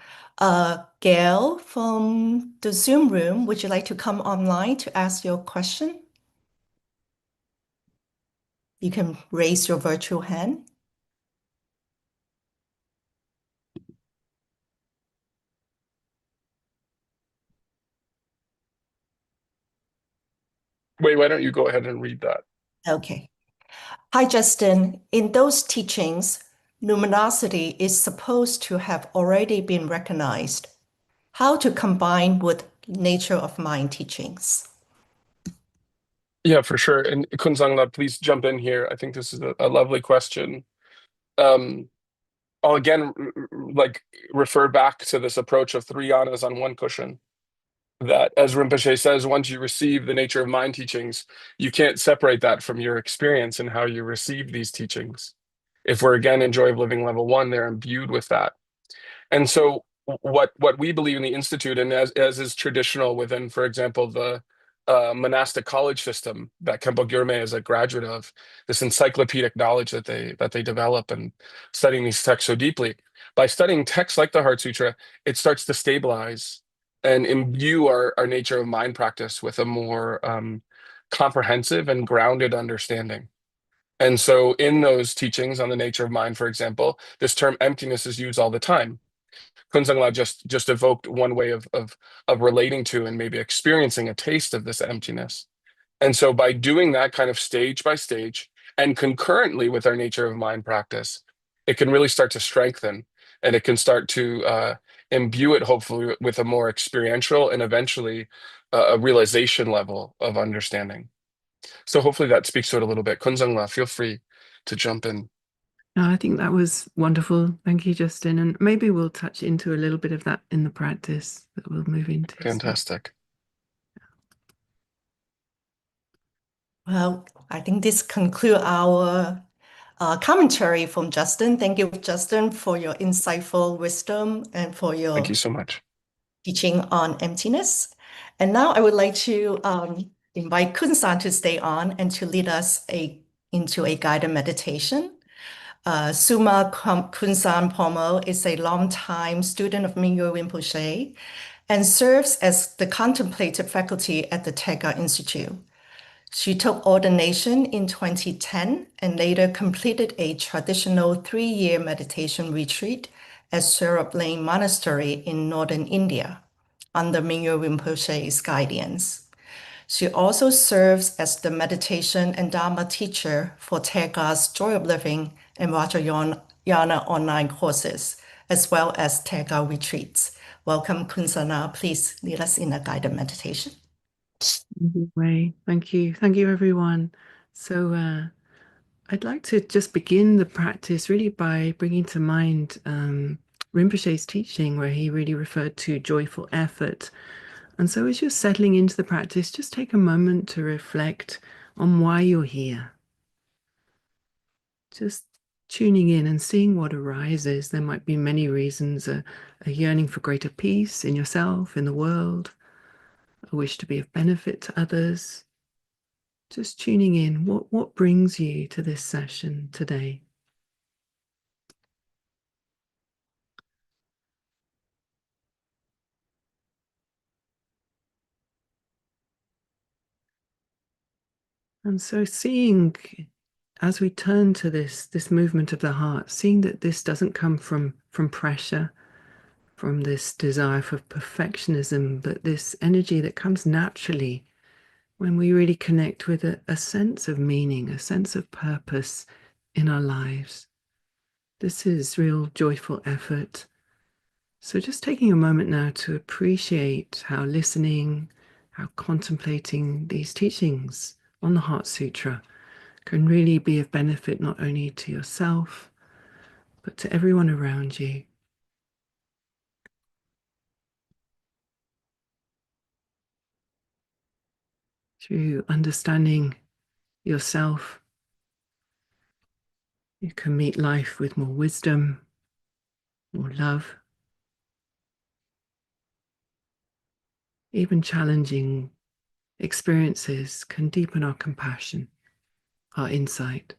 Gail from the Zoom room, would you like to come online to ask your question? You can raise your virtual hand. Wei, why don't you go ahead and read that? Okay. Hi, Justin. In those teachings, luminosity is supposed to have already been recognized. How to combine with nature of mind teachings? Yeah, for sure. And Kunsang, please jump in here. I think this is a lovely question. I'll again refer back to this approach of three yanas on one cushion. That, as Rinpoche says, once you receive the nature of mind teachings, you can't separate that from your experience and how you receive these teachings. If we're again in Joy of Living level 1, they're imbued with that. And so what we believe in the Institute, and as is traditional within, for example, the monastic college system that Khenpo Gyurme is a graduate of, this encyclopedic knowledge that they develop and studying these texts so deeply. By studying texts like the Heart Sutra, it starts to stabilize and imbue our nature of mind practice with a more comprehensive and grounded understanding. And so in those teachings on the nature of mind, for example, this term emptiness is used all the time. Kunsang just evoked one way of relating to and maybe experiencing a taste of this emptiness. And so by doing that kind of stage by stage and concurrently with our nature of mind practice, it can really start to strengthen, and it can start to imbue it hopefully with a more experiential and eventually a realization level of understanding. So hopefully that speaks to it a little bit. Kunsang La, feel free to jump in. No, I think that was wonderful. Thank you, Justin. And maybe we'll touch into a little bit of that in the practice that we'll move into. Fantastic. Well, I think this concludes our commentary from Justin. Thank you, Justin, for your insightful wisdom and for your Thank you so much. teaching on emptiness. And now I would like to invite Kunsang to stay on and to lead us into a guided meditation. Tsunma Kunsang Palmo is a longtime student of Mingyur Rinpoche and serves as the contemplative faculty at the Tergar Institute. She took ordination in 2010 and later completed a traditional 3-year meditation retreat at Ling Monastery in northern India under Mingyur Rinpoche's guidance. She also serves as the meditation and Dharma teacher for Tergar's Joy of Living and Vajrayana online courses, as well as Tergar retreats. Welcome, Kunsang. Please lead us in a guided meditation. Thank you. Thank you, everyone. So I'd like to just begin the practice really by bringing to mind Rinpoche's teaching, where he really referred to joyful effort. And so as you're settling into the practice, just take a moment to reflect on why you're here. Just tuning in and seeing what arises. There might be many reasons, a yearning for greater peace in yourself, in the world, a wish to be of benefit to others. Just tuning in, what brings you to this session today? And so seeing, as we turn to this movement of the heart, seeing that this doesn't come from pressure, from this desire for perfectionism, but this energy that comes naturally when we really connect with a sense of meaning, a sense of purpose in our lives. This is real joyful effort. So just taking a moment now to appreciate how listening, how contemplating these teachings on the Heart Sutra can really be of benefit not only to yourself, but to everyone around you. Through understanding yourself, you can meet life with more wisdom, more love. Even challenging experiences can deepen our compassion, our insight.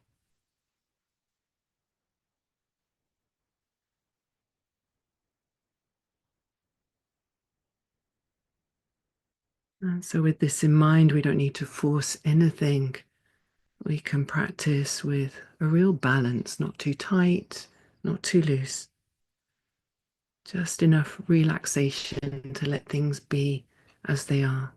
And so with this in mind, we don't need to force anything. We can practice with a real balance, not too tight, not too loose. Just enough relaxation to let things be as they are.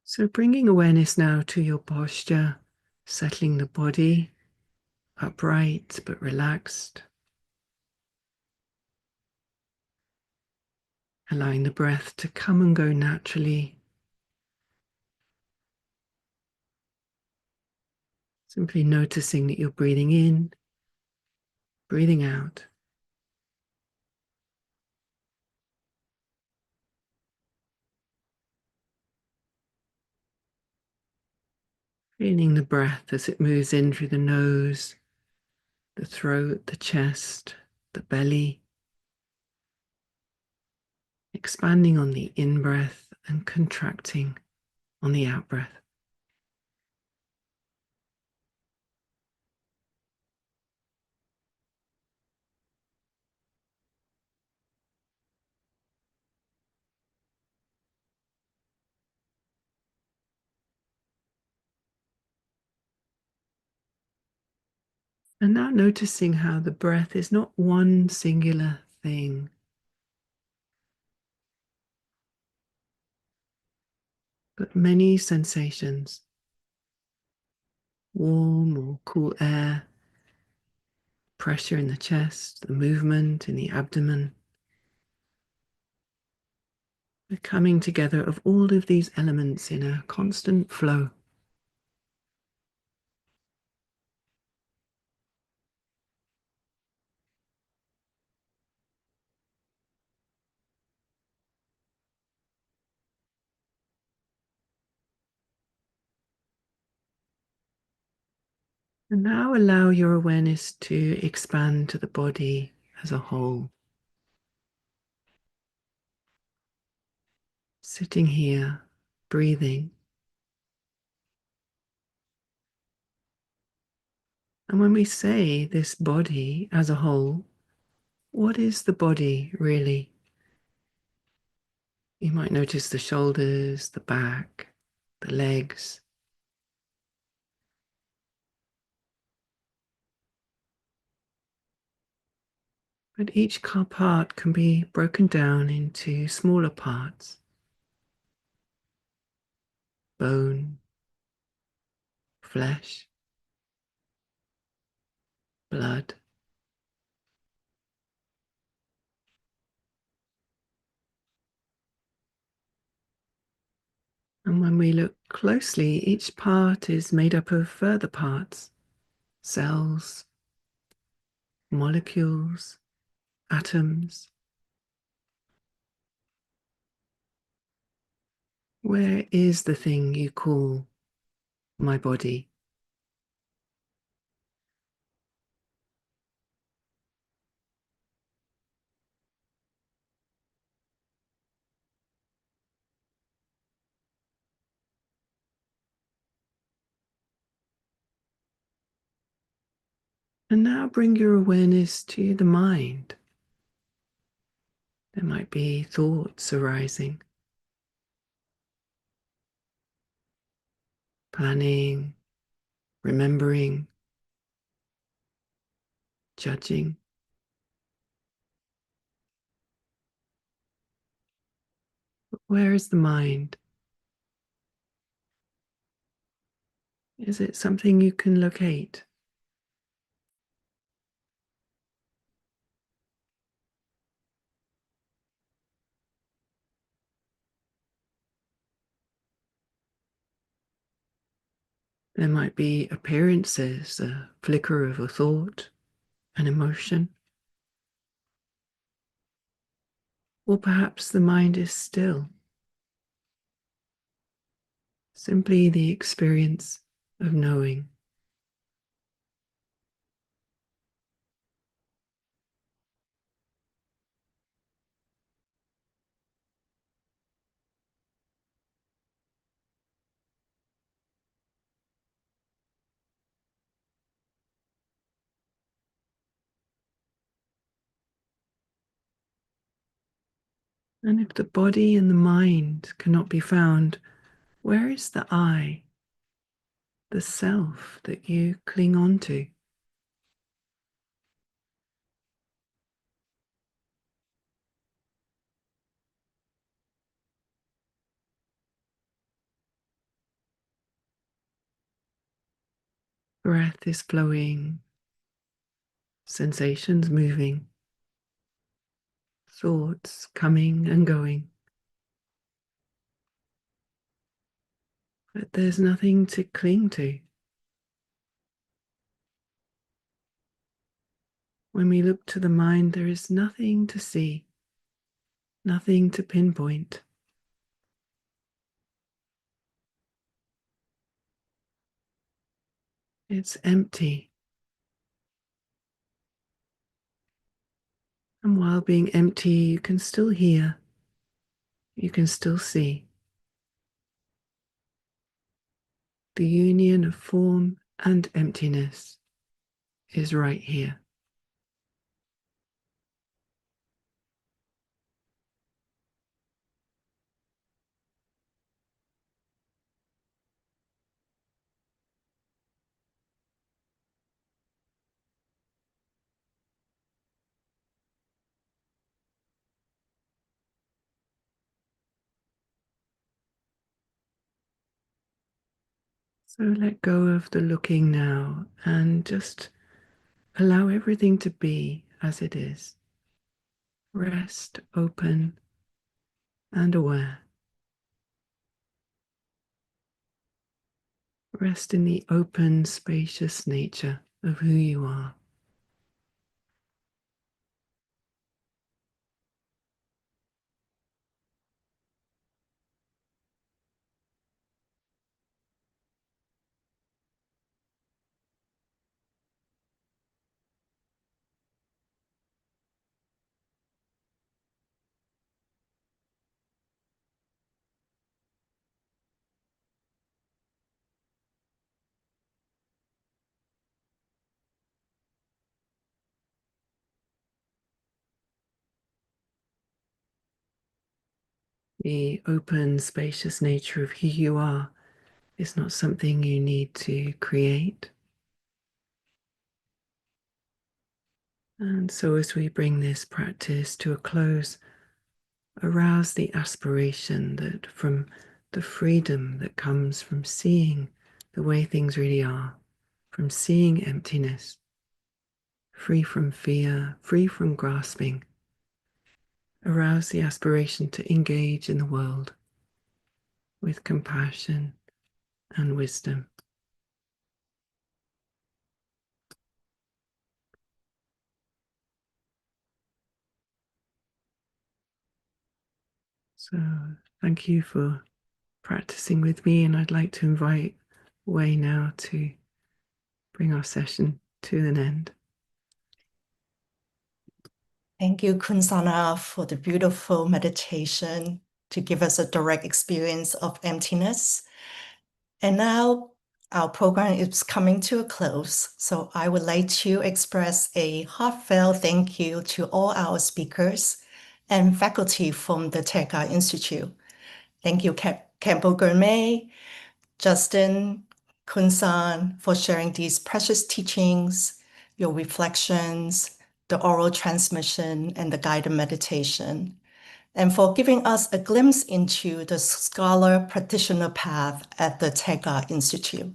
So bringing awareness now to your posture, settling the body, upright but relaxed. Allowing the breath to come and go naturally. Simply noticing that you're breathing in, breathing out. Feeling the breath as it moves in through the nose, the throat, the chest, the belly. Expanding on the in-breath and contracting on the out-breath. And now noticing how the breath is not one singular thing, but many sensations, warm or cool air, pressure in the chest, the movement in the abdomen, the coming together of all of these elements in a constant flow. And now allow your awareness to expand to the body as a whole. Sitting here, breathing. And when we say this body as a whole, what is the body really? You might notice the shoulders, the back, the legs. But each part can be broken down into smaller parts. Bone, flesh, blood. And when we look closely, each part is made up of further parts, cells, molecules, atoms. Where is the thing you call my body? And now bring your awareness to the mind. There might be thoughts arising, planning, remembering, judging. But where is the mind? Is it something you can locate? There might be appearances, a flicker of a thought, an emotion. Or perhaps the mind is still. Simply the experience of knowing. And if the body and the mind cannot be found, where is the I, the self that you cling on to? Breath is flowing, sensations moving, thoughts coming and going. But there's nothing to cling to. When we look to the mind, there is nothing to see, nothing to pinpoint. It's empty. And while being empty, you can still hear, you can still see. The union of form and emptiness is right here. So let go of the looking now and just allow everything to be as it is. Rest, open, and aware. Rest in the open, spacious nature of who you are. The open, spacious nature of who you are is not something you need to create. And so as we bring this practice to a close, arouse the aspiration that from the freedom that comes from seeing the way things really are, from seeing emptiness, free from fear, free from grasping, arouse the aspiration to engage in the world with compassion and wisdom. So thank you for practicing with me, and I'd like to invite Wei now to bring our session to an end. Thank you, Kunsang, for the beautiful meditation to give us a direct experience of emptiness. And now our program is coming to a close. So I would like to express a heartfelt thank you to all our speakers and faculty from the Tergar Institute. Thank you, Khenpo Gyurme, Justin, Kunsang, for sharing these precious teachings, your reflections, the oral transmission, and the guided meditation, and for giving us a glimpse into the scholar-practitioner path at the Tergar Institute.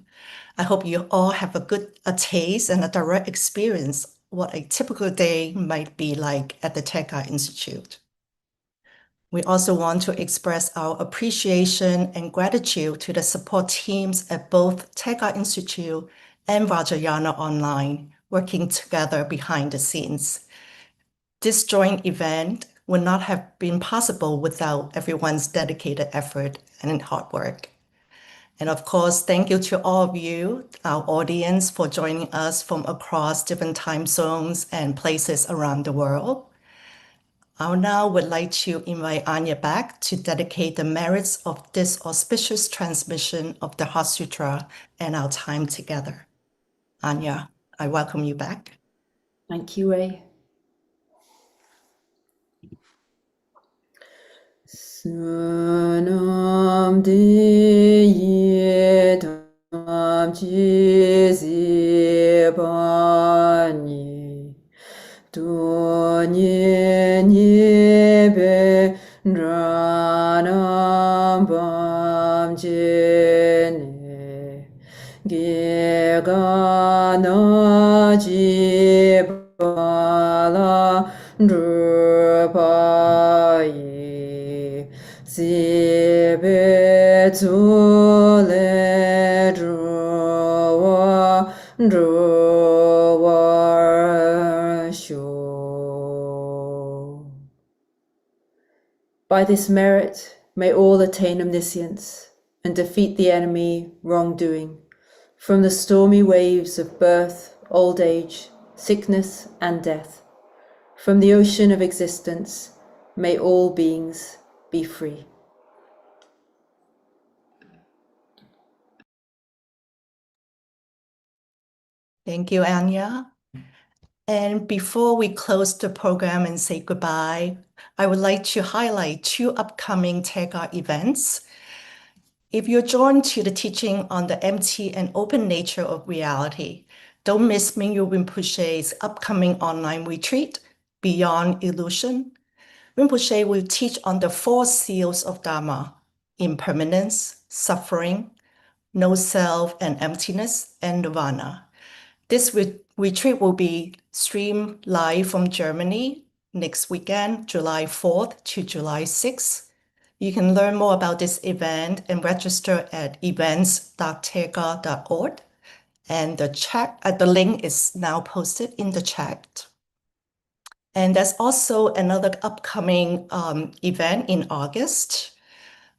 I hope you all have a taste and a direct experience what a typical day might be like at the Tergar Institute. We also want to express our appreciation and gratitude to the support teams at both Tergar Institute and Vajrayana Online, working together behind the scenes. This joint event would not have been possible without everyone's dedicated effort and hard work. And of course, thank you to all of you, our audience, for joining us from across different time zones and places around the world. I now would like to invite Anya back to dedicate the merits of this auspicious transmission of the Heart Sutra and our time together. Anya, I welcome you back. Thank you, Wei. Sunam de tam chi zi pani tu ni be ranam bam jene ge ga na ji ba la Zibe zule druwa sho. By this merit, may all attain omniscience and defeat the enemy wrongdoing from the stormy waves of birth, old age, sickness, and death. From the ocean of existence, may all beings be free. Thank you, Anya. And before we close the program and say goodbye, I would like to highlight 2 upcoming Tergar events. If you're drawn to the teaching on the empty and open nature of reality, don't miss Mingyur Rinpoche's upcoming online retreat, Beyond Illusion. Rinpoche will teach on the 4 seals of Dharma: impermanence, suffering, No Self and Emptiness and Nirvana. This retreat will be streamed live from Germany next weekend, July 4th to July 6th. You can learn more about this event and register at events.tergar.org. And the link is now posted in the chat. And there's also another upcoming event in August.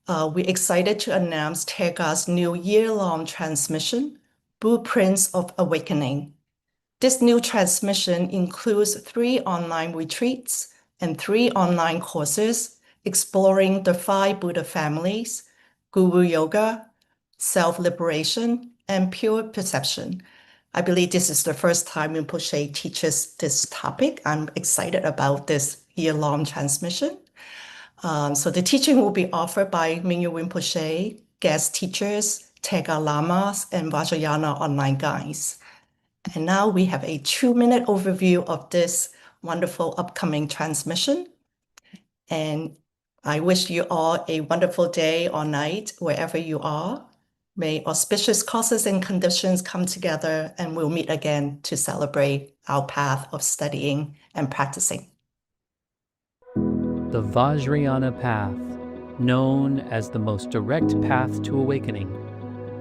We're excited to announce Tergar's new year-long transmission, Blueprints of Awakening. This new transmission includes 3 online retreats and 3 online courses exploring the 5 Buddha families, Guru Yoga, self-liberation, and pure perception. I believe this is the first time Rinpoche teaches this topic. I'm excited about this year-long transmission. So the teaching will be offered by Mingyur Rinpoche, guest teachers, Tergar Lamas, and Vajrayana online guides. And now we have a 2-minute overview of this wonderful upcoming transmission. And I wish you all a wonderful day or night wherever you are. May auspicious causes and conditions come together, and we'll meet again to celebrate our path of studying and practicing. The Vajrayana path, known as the most direct path to awakening,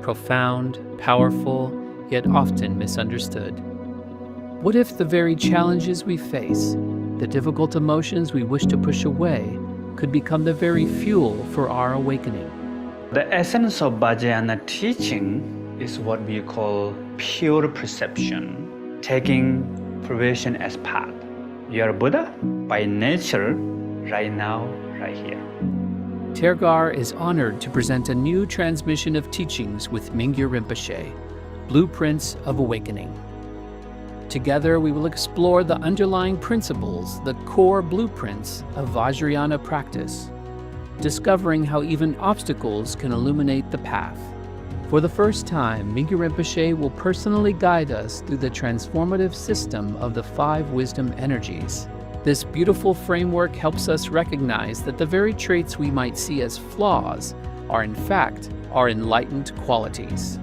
profound, powerful, yet often misunderstood. What if the very challenges we face, the difficult emotions we wish to push away, could become the very fuel for our awakening? The essence of Vajrayana teaching is what we call pure perception, taking perception as path. You are a Buddha by nature, right now, right here. Tergar is honored to present a new transmission of teachings with Mingyur Rinpoche, Blueprints of Awakening. Together we will explore the underlying principles, the core blueprints of Vajrayana practice, discovering how even obstacles can illuminate the path. For the first time, Mingyur Rinpoche will personally guide us through the transformative system of the 5 wisdom energies. This beautiful framework helps us recognize that the very traits we might see as flaws are in fact our enlightened qualities.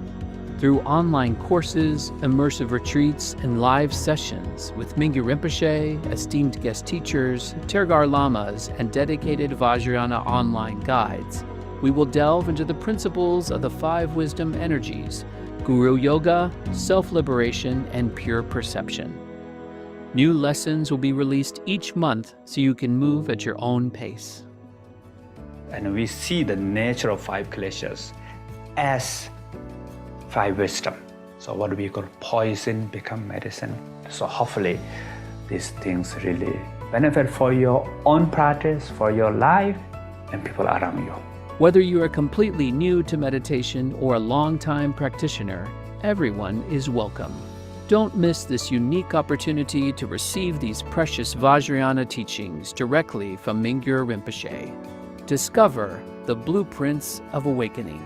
Through online courses, immersive retreats, and live sessions with Mingyur Rinpoche, esteemed guest teachers, Tergar Lamas, and dedicated Vajrayana online guides, we will delve into the principles of the 5 wisdom energies, Guru Yoga, self-liberation, and pure perception. New lessons will be released each month so you can move at your own pace. And we see the nature of 5 kleshas as 5 wisdom. So what we call poison become medicine. So hopefully these things really benefit for your own practice, for your life, and people around you. Whether you are completely new to meditation or a long-time practitioner, everyone is welcome. Don't miss this unique opportunity to receive these precious Vajrayana teachings directly from Mingyur Rinpoche. Discover the blueprints of awakening.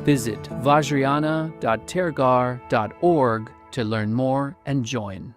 Visit vajrayana.tergar.org to learn more and join.